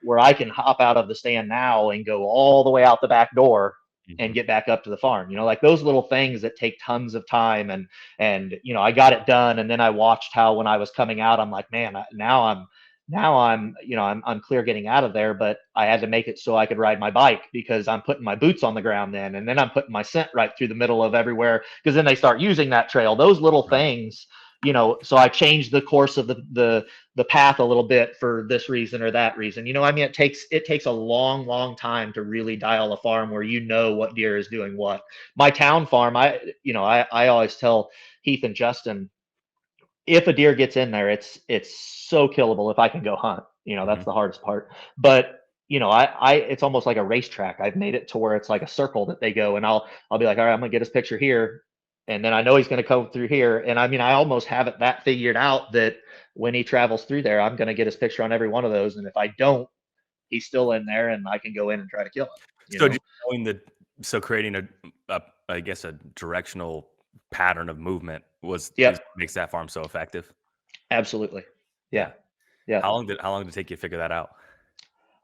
where I can hop out of the stand now and go all the way out the back door and Mhm. get back up to the farm. Like those little things that take tons of time, and I got it done, and then I watched how when I was coming out, I'm like, man, now I'm clear getting out of there, but I had to make it so I could ride my bike because I'm putting my boots on the ground then, and then I'm putting my scent right through the middle of everywhere because then they start using that trail. Those little Right. things, so I changed the course of the path a little bit for this reason or that reason. I mean, it takes a long, long time to really dial a farm where what deer is doing what. My town farm, I always tell Heath and Justin, if a deer gets in there, it's so killable if I can go hunt. That's Mhm. the hardest part. But I it's almost like a racetrack. I've made it to where it's like a circle that they go, and I'll be like, all right, I'm gonna get his picture here, and then I know he's gonna come through here, and I mean, I almost have it that figured out that when he travels through there, I'm gonna get his picture on every one of those, and if I don't, he's still in there, and I can go in and try to kill him. You So just know? knowing creating I guess a directional pattern of movement is Yep, makes that farm so effective. absolutely. Yeah. Yeah, yeah. How long did it take you to figure that out?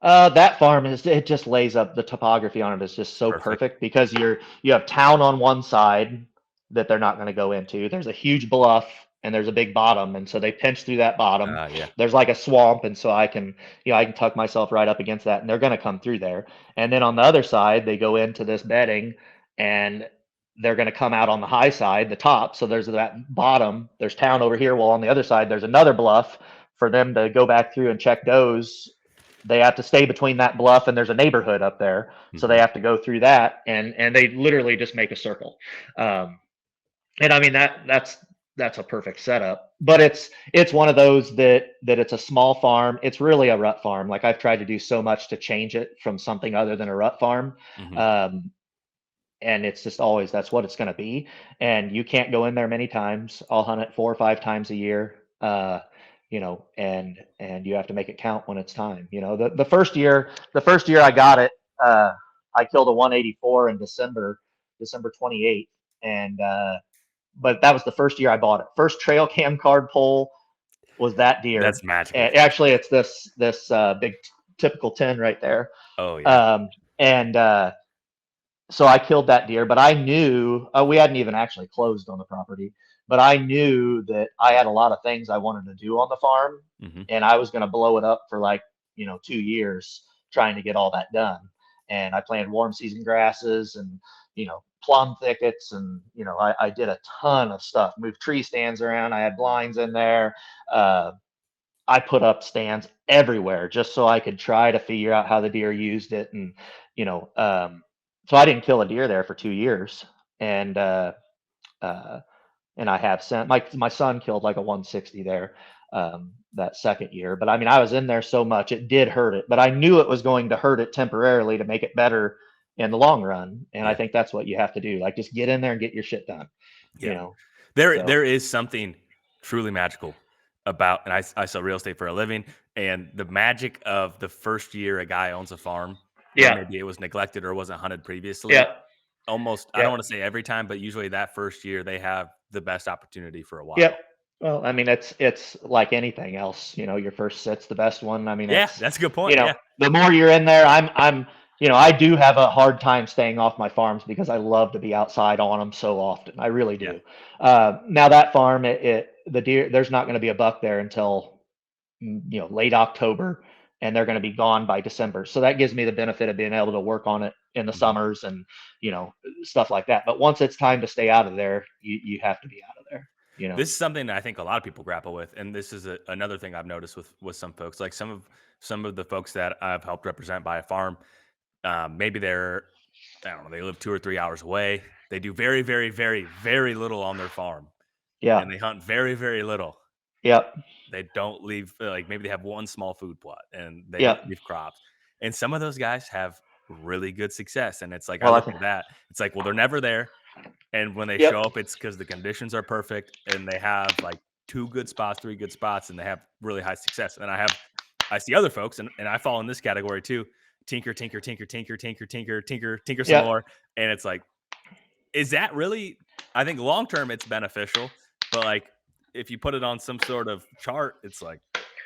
That farm it just lays up the topography on it is just so Perfect. perfect because you have town on one side that they're not going to go into. There's a huge bluff and there's a big bottom, and so they pinch through that bottom. Yeah. There's like a swamp, and so I can tuck myself right up against that, and they're going to come through there. And then on the other side, they go into this bedding, and they're going to come out on the high side, the top. So there's that bottom. There's town over here. Well, on the other side, there's another bluff for them to go back through and check those. They have to stay between that bluff and there's a neighborhood up there, so they Mhm. have to go through that, and they literally just make a circle. And I mean that's a perfect setup, but it's one of those that it's a small farm. It's really a rut farm. Like I've tried to do so much to change it from something other than a rut farm. Mhm. um, and it's just always, that's what it's going to be. And you can't go in there many times. I'll hunt it 4 or 5 times a year. And you have to make it count when it's time. The first year I got it, I killed a 184 in December 28th. And, but that was the first year I bought it. First trail cam card pull was that deer. That's magical. And actually, it's this big typical 10 right there. Oh yeah. And so I killed that deer, but I knew we hadn't even actually closed on the property, but I knew that I had a lot of things I wanted to do on the farm, Mm-hmm. and I was going to blow it up for like 2 years trying to get all that done. And I planted warm season grasses and plum thickets, and I did a ton of stuff. Moved tree stands around. I had blinds in there. Uh, I put up stands everywhere just so I could try to figure out how the deer used it. And, you know, um, so I didn't kill a deer there for 2 years. And, uh, and I have sent my son killed like a 160 there, that second year. But I mean, I was in there so much, it did hurt it, but I knew it was going to hurt it temporarily to make it better in the long run. And I Yeah. think that's what you have to do. Like, just get in there and get your shit done, Yeah. so. There is something truly magical about, and I sell real estate for a living, and the magic of the first year a guy owns a farm where Yeah. maybe it was neglected or wasn't hunted previously. Yeah. Almost, I don't Yeah. want to say every time, but usually that first year they have the best opportunity for a while. Yep. Well, I mean, it's like anything else. Your first set's the best one. I mean, Yeah, that's a good point. Yeah. the more you're in there, I do have a hard time staying off my farms because I love to be outside on them so often. I really Yeah. do. Now that farm, the deer, there's not going to be a buck there until late October, and they're going to be gone by December. So that gives me the benefit of being able to work on it in the Mhm. summers and stuff like that. But once it's time to stay out of there, you have to be out of there. This is something that I think a lot of people grapple with, and this is another thing I've noticed with some folks. Like some of the folks that I've helped represent by a farm, maybe they're, I don't know, they live 2 or 3 hours away. They do very, very, very, very little on their farm, Yeah. and they hunt very, very little. Yep. They don't leave, like maybe they have one small food plot and they don't Yep. leave crops. And some of those guys have really good success. And it's like, I Well, I look think. at that. It's like, well, they're never there. And when they show Yep. up, it's because the conditions are perfect and they have like 2 good spots, 3 good spots, and they have really high success. And I see other folks, and I fall in this category too. Tinker, tinker, tinker, tinker, tinker, tinker, tinker, tinker some Yep. more. And it's like, is that really, I think long term it's beneficial, but like if you put it on some sort of chart, it's like,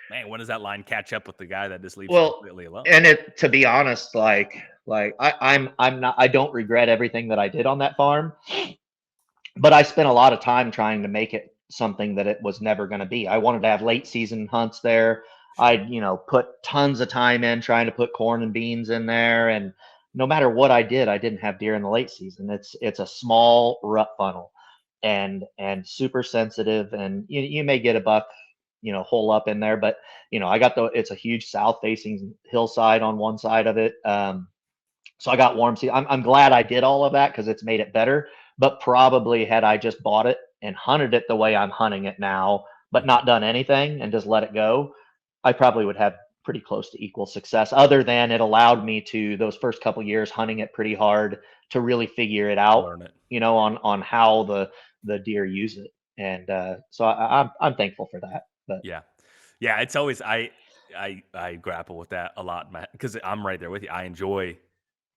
man, when does that line catch up with the guy that just leaves you Well, completely alone? and to be honest, I'm not, I don't regret everything that I did on that farm, but I spent a lot of time trying to make it something that it was never going to be. I wanted to have late season hunts there. I, put tons of time in trying to put corn and beans in there, and no matter what I did, I didn't have deer in the late season. It's a small rut funnel, and super sensitive, and you may get a buck, hole up in there, but it's a huge south facing hillside on one side of it. So I got warm season. I'm glad I did all of that because it's made it better. But probably had I just bought it and hunted it the way I'm hunting it now, but not done anything and just let it go, I probably would have pretty close to equal success. Other than it allowed me to, those first couple years hunting it pretty hard, to really figure it out, Learn it. on how the deer use it. And so I'm thankful for that. But Yeah. Yeah. It's always, I grapple with that a lot because I'm right there with you. I enjoy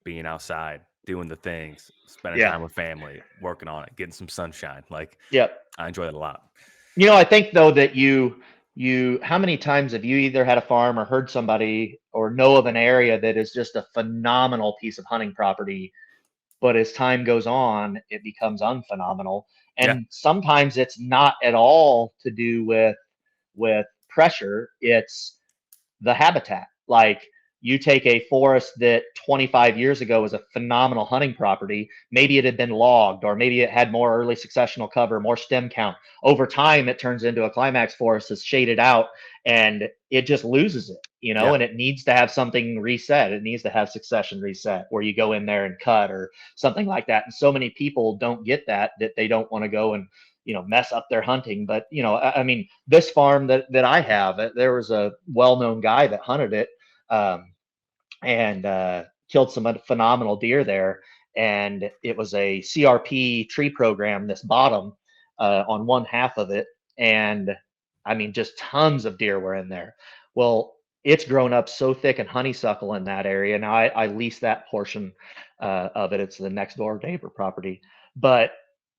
being outside, doing the things, spending yeah, time with family, working on it, getting some sunshine. Like yeah. I enjoy that a lot. I think though that how many times have you either had a farm or heard somebody or know of an area that is just a phenomenal piece of hunting property, but as time goes on, it becomes unphenomenal. Yeah. And sometimes it's not at all to do with pressure. It's the habitat. Like, you take a forest that 25 years ago was a phenomenal hunting property. Maybe it had been logged, or maybe it had more early successional cover, more stem count. Over time, it turns into a climax forest that's shaded out, and it just loses it, Yeah. and it needs to have something reset. It needs to have succession reset where you go in there and cut or something like that. And so many people don't get that they don't want to go and mess up their hunting. But I mean, this farm that I have, there was a well-known guy that hunted it, and killed some phenomenal deer there. And it was a CRP tree program, this bottom on one half of it. And I mean, just tons of deer were in there. Well, it's grown up so thick and honeysuckle in that area. Now I lease that portion of it. It's the next door neighbor property, but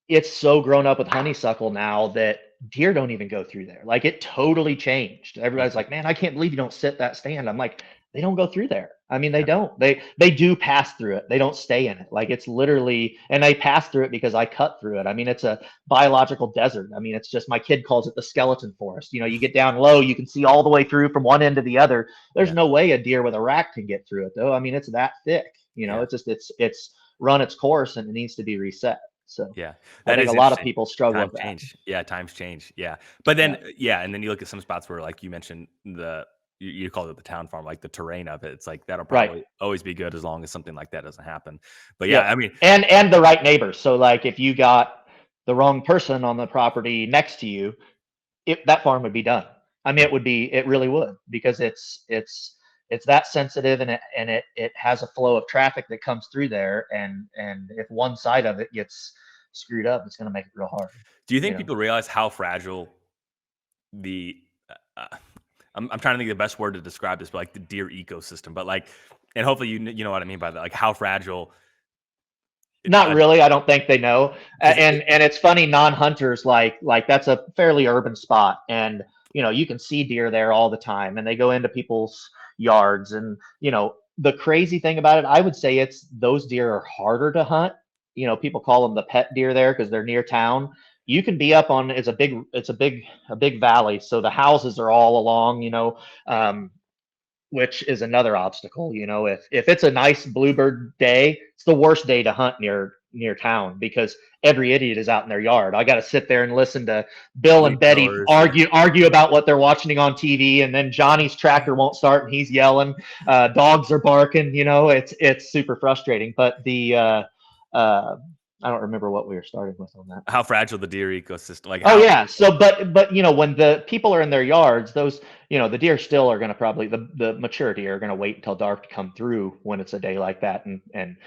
it's so grown up with honeysuckle now that deer don't even go through there. Like it totally changed. Everybody's Mhm. like, man, I can't believe you don't sit that stand. I'm like, they don't go through there. I mean, they Yeah. don't. They do pass through it. They don't stay in it. Like it's literally, and they pass through it because I cut through it. I mean, it's a biological desert. I mean, it's just my kid calls it the skeleton forest. You know, you get down low, you can see all the way through from one end to the other. There's Yeah. no way a deer with a rack can get through it though. I mean, it's that thick. You know, Yeah. it's just it's run its course and it needs to be reset. So Yeah. I That think a is lot of interesting. people struggle Times with that. change. Yeah, times change. Yeah. But Yeah. then yeah, and then you look at some spots where like you mentioned you called it the town farm, like the terrain of it. It's like that'll Right. probably always be good as long as something like that doesn't happen. But yeah, I Yep. mean, And the right neighbors. So like if you got the wrong person on the property next to you, that farm would be done. I mean, mhm. it really would because it's that sensitive and it has a flow of traffic that comes through there and if one side of it gets screwed up, it's going to make it real hard, Do you you think know. people realize how fragile the I'm trying to think of the best word to describe this, but like the deer ecosystem, but like, and hopefully you know what I mean by that, like how fragile. Not Uh, really. I don't think they know. because And it's funny, non-hunters like that's a fairly urban spot, and you know you can see deer there all the time, and they go into people's yards, and you know the crazy thing about it, I would say it's those deer are harder to hunt. You know, people call them the pet deer there because they're near town. You can be up on it's a big valley, so the houses are all along. You know, um, which is another obstacle. You know, if it's a nice bluebird day, it's the worst day to hunt near town because every idiot is out in their yard. I got to sit there and listen to Bill and leaf Betty blowers, yeah, argue about what they're watching on TV, and then Johnny's tractor won't start and he's yelling. Dogs are barking. You know, it's super frustrating. But uh, I don't remember what we were starting with on that. how fragile the deer ecosystem, like Oh how. yeah. So, but you know, when the people are in their yards, those you know the deer still are going to probably the mature deer are going to wait until dark to come through when it's a day like that and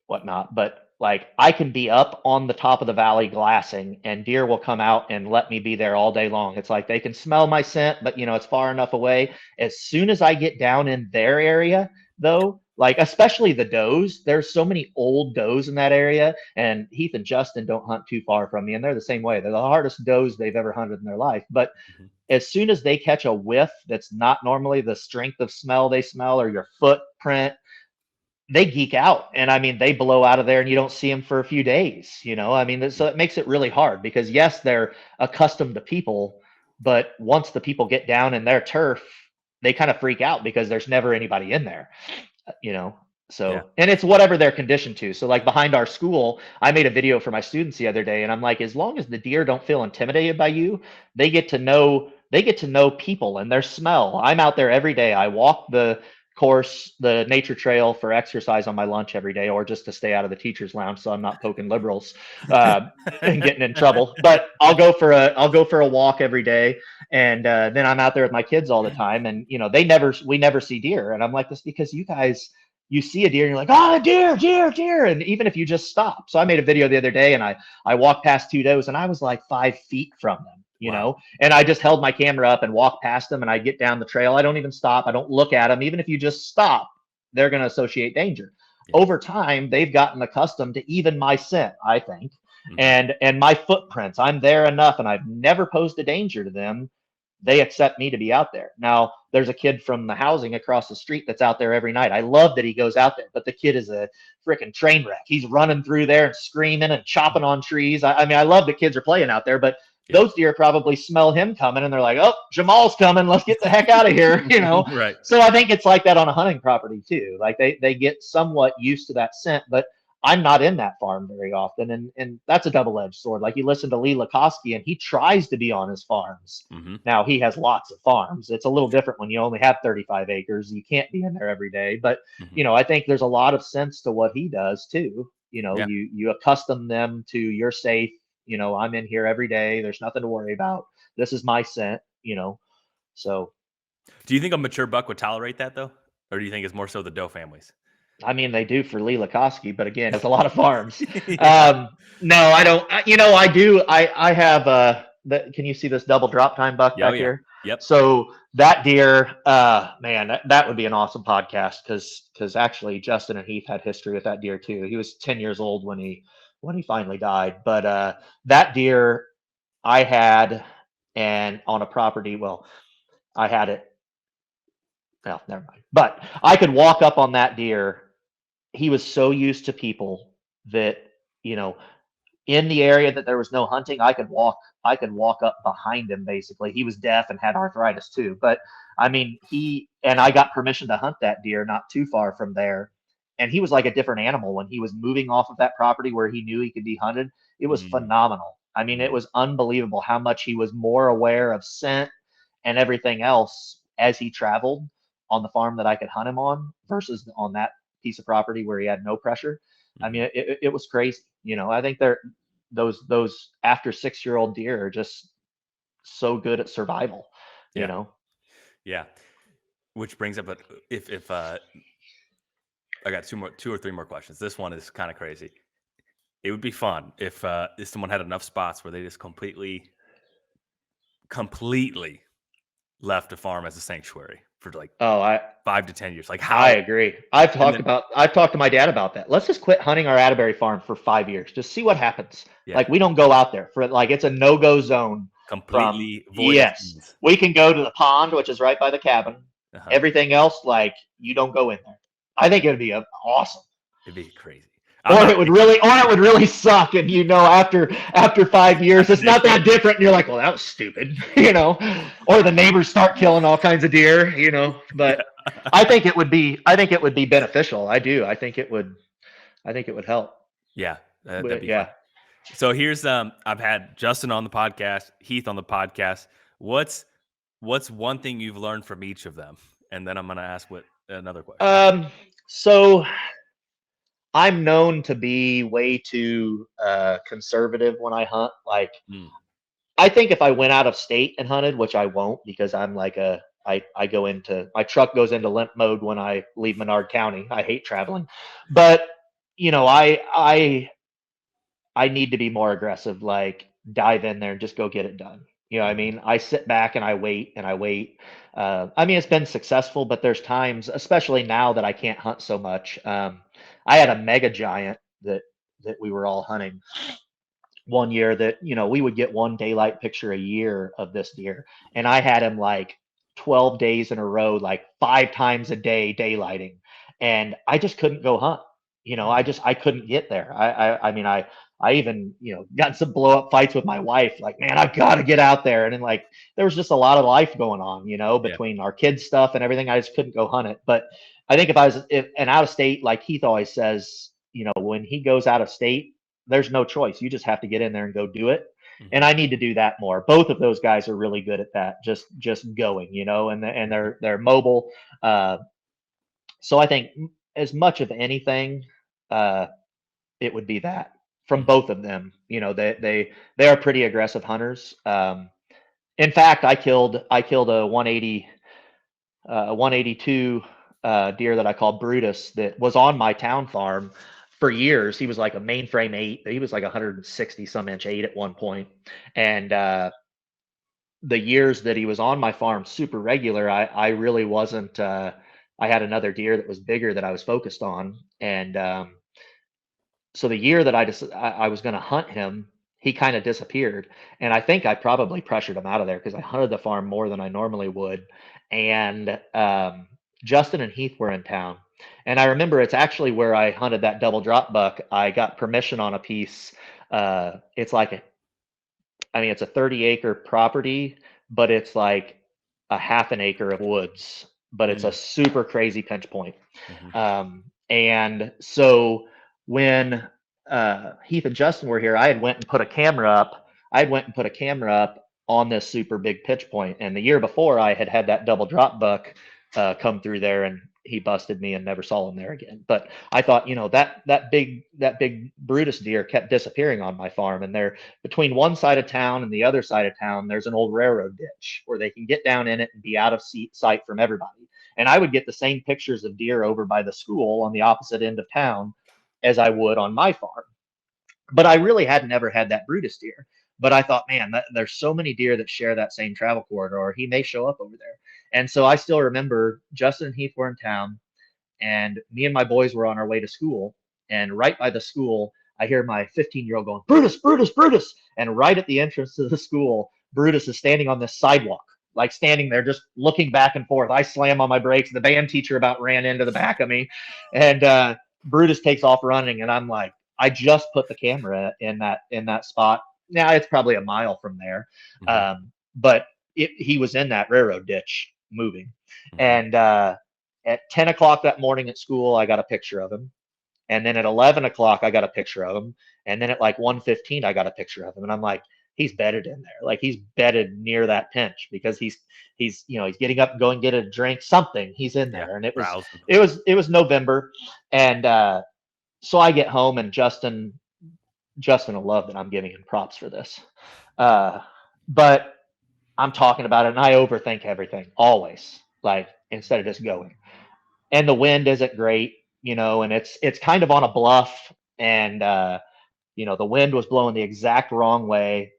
whatnot. But like I can be up on the top of the valley glassing, and deer will come out and let me be there all day long. It's like they can smell my scent, but you know it's far enough away. As soon as I get down in their area, though, like especially the does, there's so many old does in that area, and Heath and Justin don't hunt too far from me, and they're the same way. They're the hardest does they've ever hunted in their life. But Mhm. as soon as they catch a whiff that's not normally the strength of smell they smell or your footprint, they geek out. And I mean, they blow out of there and you don't see them for a few days, you know? I mean, so it makes it really hard because yes, they're accustomed to people, but once the people get down in their turf, they kind of freak out because there's never anybody in there, you know. Yeah. So and it's whatever they're conditioned to. So like behind our school, I made a video for my students the other day and I'm like, as long as the deer don't feel intimidated by you, they get to know people and their smell. I'm out there every day. I walk the course, the nature trail for exercise on my lunch every day, or just to stay out of the teachers lounge so I'm not poking liberals and getting in trouble. But I'll go for a walk every day, and then I'm out there with my kids all the time, and you know we never see deer, and I'm like this because you guys you see a deer and you're like, oh, deer, deer, deer. And even if you just stop. So I made a video the other day and I walked past two does and I was like 5 feet from them, you Wow. know, and I just held my camera up and walked past them and I get down the trail. I don't even stop. I don't look at them. Even if you just stop, they're going to associate danger. Yeah. Over time, they've gotten accustomed to even my scent, I think, Mhm. and my footprints. I'm there enough and I've never posed a danger to them. They accept me to be out there. Now, there's a kid from the housing across the street that's out there every night. I love that he goes out there, but the kid is a freaking train wreck. He's running through there and screaming and chopping on trees. I mean, I love that kids are playing out there, but Yeah. those deer probably smell him coming and they're like, oh, Jamal's coming. Let's get the heck out of here, you know? Right. So I think it's like that on a hunting property too. Like they get somewhat used to that scent, but I'm not in that farm very often, and that's a double-edged sword. Like you listen to Lee Lakosky, and he tries to be on his farms. Hmm. Now he has lots of farms. It's a little different when you only have 35 acres. You can't be in there every day, but Hmm. you know I think there's a lot of sense to what he does too. You know, Yeah. you accustom them to you're safe. You know, I'm in here every day. There's nothing to worry about. This is my scent. You know, so Do you think a mature buck would tolerate that though, or do you think it's more so the doe families? I mean, they do for Lee Lakoski, but again, it's a lot of farms. Yeah. No, I don't. I do. I have. Can you see this double drop time buck Yeah, oh, back yeah. here? Yep. So that deer, man, that would be an awesome podcast because actually Justin and Heath had history with that deer too. He was 10 years old when he finally died. But that deer I had and on a property. Well, I had it. Well, never mind. But I could walk up on that deer. He was so used to people that you know in the area that there was no hunting, I could walk up behind him basically. He was deaf and had arthritis too. But I mean, I got permission to hunt that deer not too far from there. And he was like a different animal when he was moving off of that property where he knew he could be hunted. It was Mm, phenomenal. I mean, it mm, was unbelievable how much he was more aware of scent and everything else as he traveled on the farm that I could hunt him on versus on that piece of property where he had no pressure. I mhm. mean, it was crazy. I think those after 6-year old deer are just so good at survival. You Yeah. know. Yeah. Which brings up, if I got two or three more questions. This one is kind of crazy. It would be fun if someone had enough spots where they just completely left a farm as a sanctuary for like Oh, 5 to 10 years. Like I how, agree. and then I've talked to my dad about that. Let's just quit hunting our Atterbury farm for 5 years. Just see what happens. yeah, Like we don't go out there for like it's a no-go zone from completely void of yes. humans. We can go to the pond, which is right by the cabin. Uh-huh. Everything else, like you don't go in there. I think it would be awesome. It'd be crazy. I'm not picky. Or it would really suck. And after 5 years, After it's not this, that different. And you're like, well, that was stupid, or the neighbors start killing all kinds of deer. But yeah, I think it would be beneficial. I do. I think it would help. yeah, that'd But be fun. yeah. So here's I've had Justin on the podcast, Heath on the podcast. What's one thing you've learned from each of them? And then I'm gonna ask what another question. So I'm known to be way too conservative when I hunt. Like Mm, I think if I went out of state and hunted, which I won't because I'm like I go into my truck goes into limp mode when I leave Menard County. I hate traveling. But you know, I need to be more aggressive, like dive in there and just go get it done. You know what I mhm, mean? I sit back and I wait and I wait. I mean, it's been successful, but there's times, especially now that I can't hunt so much. I had a mega giant that we were all hunting one year that we would get one daylight picture a year of this deer, and I had him like 12 days in a row, like 5 times a day daylighting, and I just couldn't go hunt. mm, I couldn't get there. I mean I even got some blow up fights with my wife, like, man, I've got to get out there. And then like there was just a lot of life going on, yeah, between our kids stuff and everything. I just couldn't go hunt it. But I think if I was if an out of state, like Heath always says, when he goes out of state, there's no choice. You just have to get in there and go do it. And mhm, I need to do that more. Both of those guys are really good at that. Just going, and mhm, they're mobile. Uh, so I think as much of anything, uh, it would be that from mhm, both of them. They are pretty aggressive hunters. In fact, I killed a 182 deer that I called Brutus that was on my town farm for years. He was like a mainframe eight. He was like 160 some inch eight at one point. And the years that he was on my farm super regular, I really wasn't. I had another deer that was bigger that I was focused on. And so the year that I was going to hunt him, he kind of disappeared, and I think I probably pressured him out of there because I hunted the farm more than I normally would. And Justin and Heath were in town, and I remember it's actually where I hunted that double drop buck. I got permission on a piece. It's like I mean, it's a 30-acre property, but it's like a half an acre of woods, but it's a mm, super crazy pinch point. mhm, And so when Heath and Justin were here, I had went and put a camera up. I had went and put a camera up on this super big pitch point. And the year before, I had had that double drop buck come through there, and he busted me and never saw him there again. But I thought, that big Brutus deer kept disappearing on my farm, and they're between one side of town and the other side of town. There's an old railroad ditch where they can get down in it and be out of sight from everybody. And I would get the same pictures of deer over by the school on the opposite end of town as I would on my farm. But I really had never had that Brutus deer. But I thought, man, there's so many deer that share that same travel corridor. He may show up over there. And so I still remember Justin and Heath were in town, and me and my boys were on our way to school. And right by the school, I hear my 15-year-old going, Brutus, Brutus, Brutus. And right at the entrance to the school, Brutus is standing on this sidewalk, like standing there just looking back and forth. I slam on my brakes. The band teacher about ran into the back of me. And Brutus takes off running. And I'm like, I just put the camera in that spot. Now it's probably a mile from there. But he was in that railroad ditch moving. And at 10 o'clock that morning at school, I got a picture of him. And then at 11 o'clock, I got a picture of him. And then at like 1:15, I got a picture of him. And I'm like, he's bedded in there. Like he's bedded near that pinch because he's getting up, going get a drink, something. He's in there. And it was November. And so I get home, and Justin will love that I'm giving him props for this. But I'm talking about it, and I overthink everything always, like instead of just going. And the wind isn't great, and it's kind of on a bluff, and the wind was blowing the exact wrong way,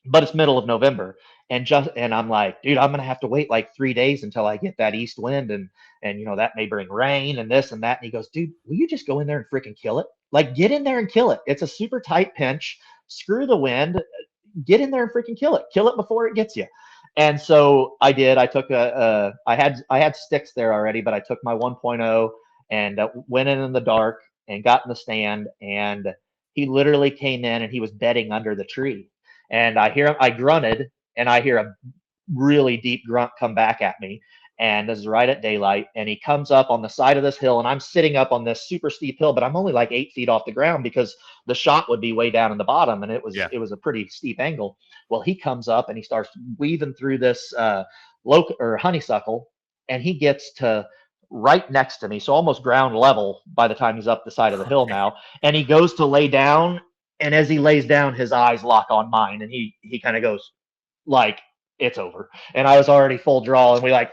but it's middle of November. And I'm like, dude, I'm gonna have to wait like 3 days until I get that east wind, and that may bring rain and this and that. And he goes, dude, will you just go in there and freaking kill it? Like, get in there and kill it. It's a super tight pinch. Screw the wind. Get in there and freaking kill it. Kill it before it gets you. And so I did. I took I had sticks there already, but I took my 1.0 and went in the dark and got in the stand. And he literally came in, and he was bedding under the tree. And I grunted, and I hear a really deep grunt come back at me. And this is right at daylight. And he comes up on the side of this hill, and I'm sitting up on this super steep hill, but I'm only like 8 feet off the ground because the shot would be way down in the bottom, and it was a pretty steep angle. Well, he comes up and he starts weaving through this honeysuckle, and he gets to right next to me, so almost ground level by the time he's up the side of the hill now. And he goes to lay down, and as he lays down, his eyes lock on mine, and he kind of goes like, it's over. And I was already full draw, and we like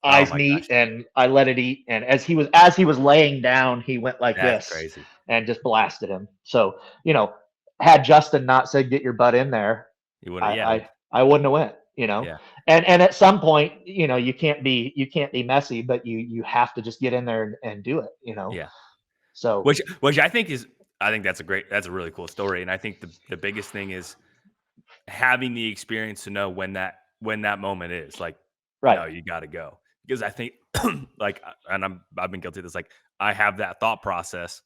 eyes meet, and I let it eat. And as he was laying down, he went like this crazy. And just blasted him. So, had Justin not said, get your butt in there, I wouldn't have went, and at some point, you can't be messy, but you have to just get in there and do it, So, which I think that's a really cool story. And I think the biggest thing is having the experience to know when that moment is like, right. No, you got to go. Because I think like, and I've been guilty of this. Like, I have that thought process,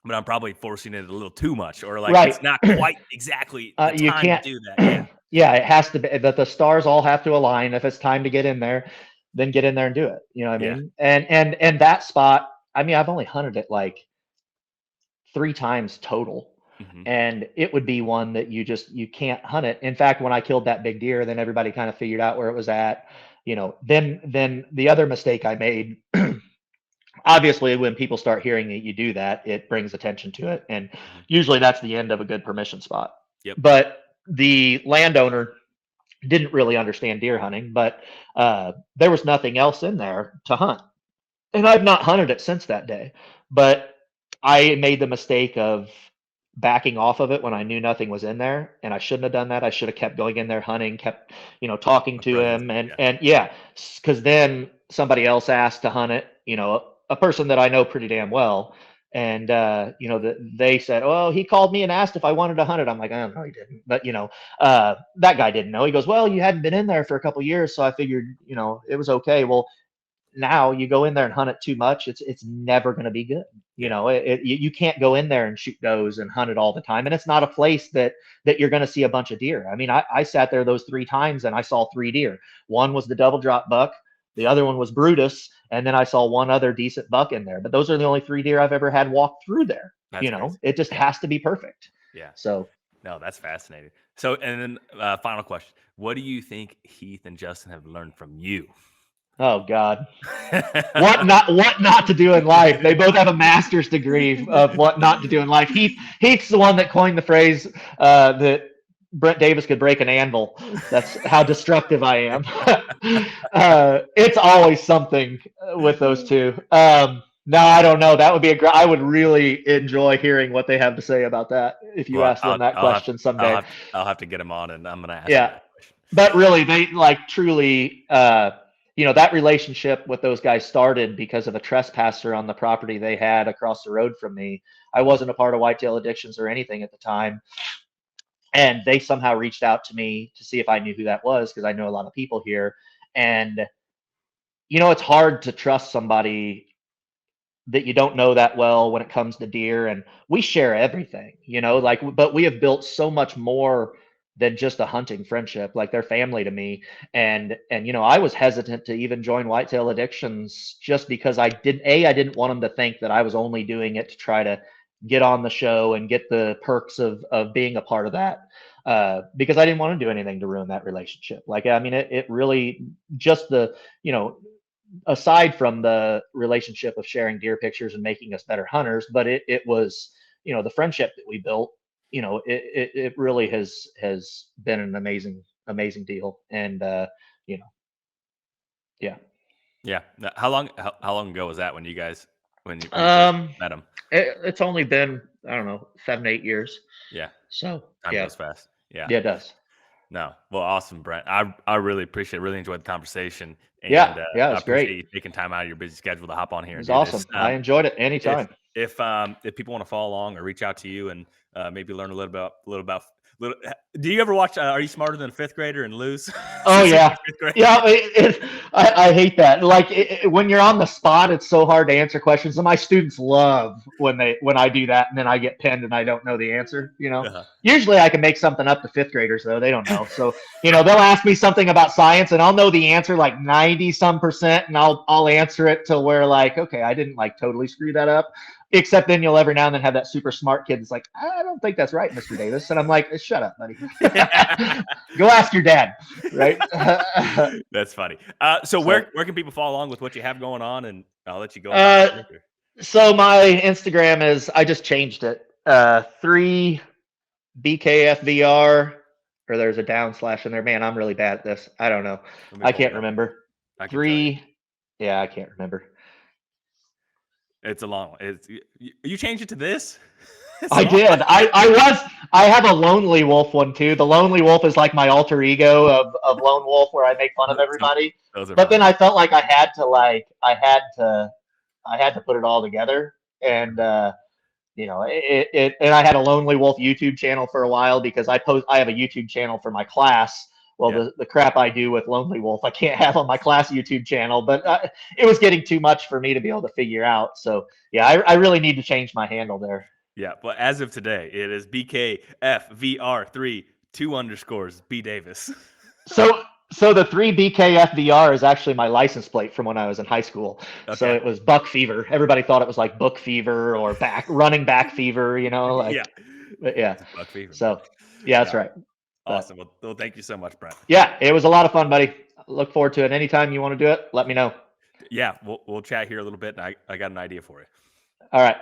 but I'm probably forcing it a little too much, or like It's not quite exactly the you time can't to do that. Yeah, it has to be that the stars all have to align. If it's time to get in there, then get in there and do it. You know what I mean? And that spot, I mean, I've only hunted it like 3 times total. And it would be one that you can't hunt it. In fact, when I killed that big deer, then everybody kind of figured out where it was at. Then the other mistake I made, obviously, when people start hearing that you do that, it brings attention to it. And usually that's the end of a good permission spot. Yep. But the landowner didn't really understand deer hunting, but there was nothing else in there to hunt. And I've not hunted it since that day. But I made the mistake of backing off of it when I knew nothing was in there, and I shouldn't have done that. I should have kept going in there hunting, kept talking to him, and because then somebody else asked to hunt it, a person that I know pretty damn well, and they said, oh, he called me and asked if I wanted to hunt it. I'm like, oh, no, he didn't. But that guy didn't know. He goes, well, you hadn't been in there for a couple of years, so I figured it was okay. Well, now you go in there and hunt it too much, it's never going to be good. You can't go in there and shoot does and hunt it all the time. And it's not a place that you're going to see a bunch of deer. I mean, I sat there those 3 times and I saw 3 deer. One was the double drop buck. The other one was Brutus. And then I saw one other decent buck in there. But those are the only 3 deer I've ever had walk through there. That's crazy. It just has to be perfect. Yeah. So. No, that's fascinating. So, and then final question. What do you think Heath and Justin have learned from you? Oh God, what not to do in life? They both have a master's degree of what not to do in life. Heath's the one that coined the phrase that Brent Davis could break an anvil. That's how destructive I am. It's always something with those two. No, I don't know. That would be I would really enjoy hearing what they have to say about that if you Well, ask them that question someday. I'll have to get him on, and I'm going to ask him Yeah, that question. but really, they like truly, that relationship with those guys started because of a trespasser on the property they had across the road from me. I wasn't a part of Whitetail Addictions or anything at the time, and they somehow reached out to me to see if I knew who that was because I know a lot of people here, and it's hard to trust somebody that you don't know that well when it comes to deer, and we share everything, like, but we have built so much more than just a hunting friendship. Like, they're family to me. And I was hesitant to even join Whitetail Addictions just because I didn't want them to think that I was only doing it to try to get on the show and get the perks of being a part of that, because I didn't want to do anything to ruin that relationship. Like, I mean, it really just the you know aside from the relationship of sharing deer pictures and making us better hunters, but it was, the friendship that we built, it really has been an amazing deal. And, you know, yeah. Yeah. How long ago was that when you guys when you first Um, met him? it's only been, I don't know, 7, 8 years. Yeah. So Time yeah, goes fast. Yeah. yeah, it does. No. Well, awesome, Brent. I really appreciate really enjoyed the conversation, Yeah, and yeah, I it's great. appreciate you taking time out of your busy schedule to hop on It here and was do this. awesome. I enjoyed it If anytime. if people want to follow along or reach out to you and maybe learn a little about little, do you ever watch Are You Smarter Than a Fifth Grader and lose Oh since you're in yeah, fifth grade? yeah. I hate that. Like, when you're on the spot, it's so hard to answer questions. And my students love when I do that, and then I get pinned and I don't know the answer. Uh-huh. Usually I can make something up to fifth graders though. They don't know. So they'll ask me something about science, and I'll know the answer like 90% and I'll answer it till we're like, okay, I didn't like totally screw that up. Except then you'll every now and then have that super smart kid that's like, I don't think that's right, Mr. Davis. And I'm like, shut up, buddy. Go ask your dad, right? That's funny. So So, where can people follow along with what you have going on? And I'll let you go about uh, your work. so my Instagram I just changed it. 3BKFVR, or there's a down slash in there. Man, I'm really bad at this. I don't know. Let me I pull can't it up. remember. I can tell you. 3, yeah, I can't remember. It's a long one. You changed it to this? It's I long. did. I have a Lonely Wolf one too. The Lonely Wolf is like my alter ego of Lone Wolf, where I make fun of everybody. Those are But then funny. I felt like I had to put it all together. And and I had a Lonely Wolf YouTube channel for a while because I have a YouTube channel for my class. Well, Yeah. the crap I do with Lonely Wolf, I can't have on my class YouTube channel, but it was getting too much for me to be able to figure out. So yeah, I really need to change my handle there. Yeah. But as of today, it is BKFVR3 2_ B Davis. So the 3BKFVR is actually my license plate from when I was in high school. So Okay. it was buck fever. Everybody thought it was like book fever or running back fever, Yeah. but yeah. It's Buck Fever. So yeah, that's No. right. But Awesome. Well, thank you so much, Brent. yeah, it was a lot of fun, buddy. Look forward to it. Anytime you want to do it, let me know. Yeah, we'll chat here a little bit, and I got an idea for you. All right.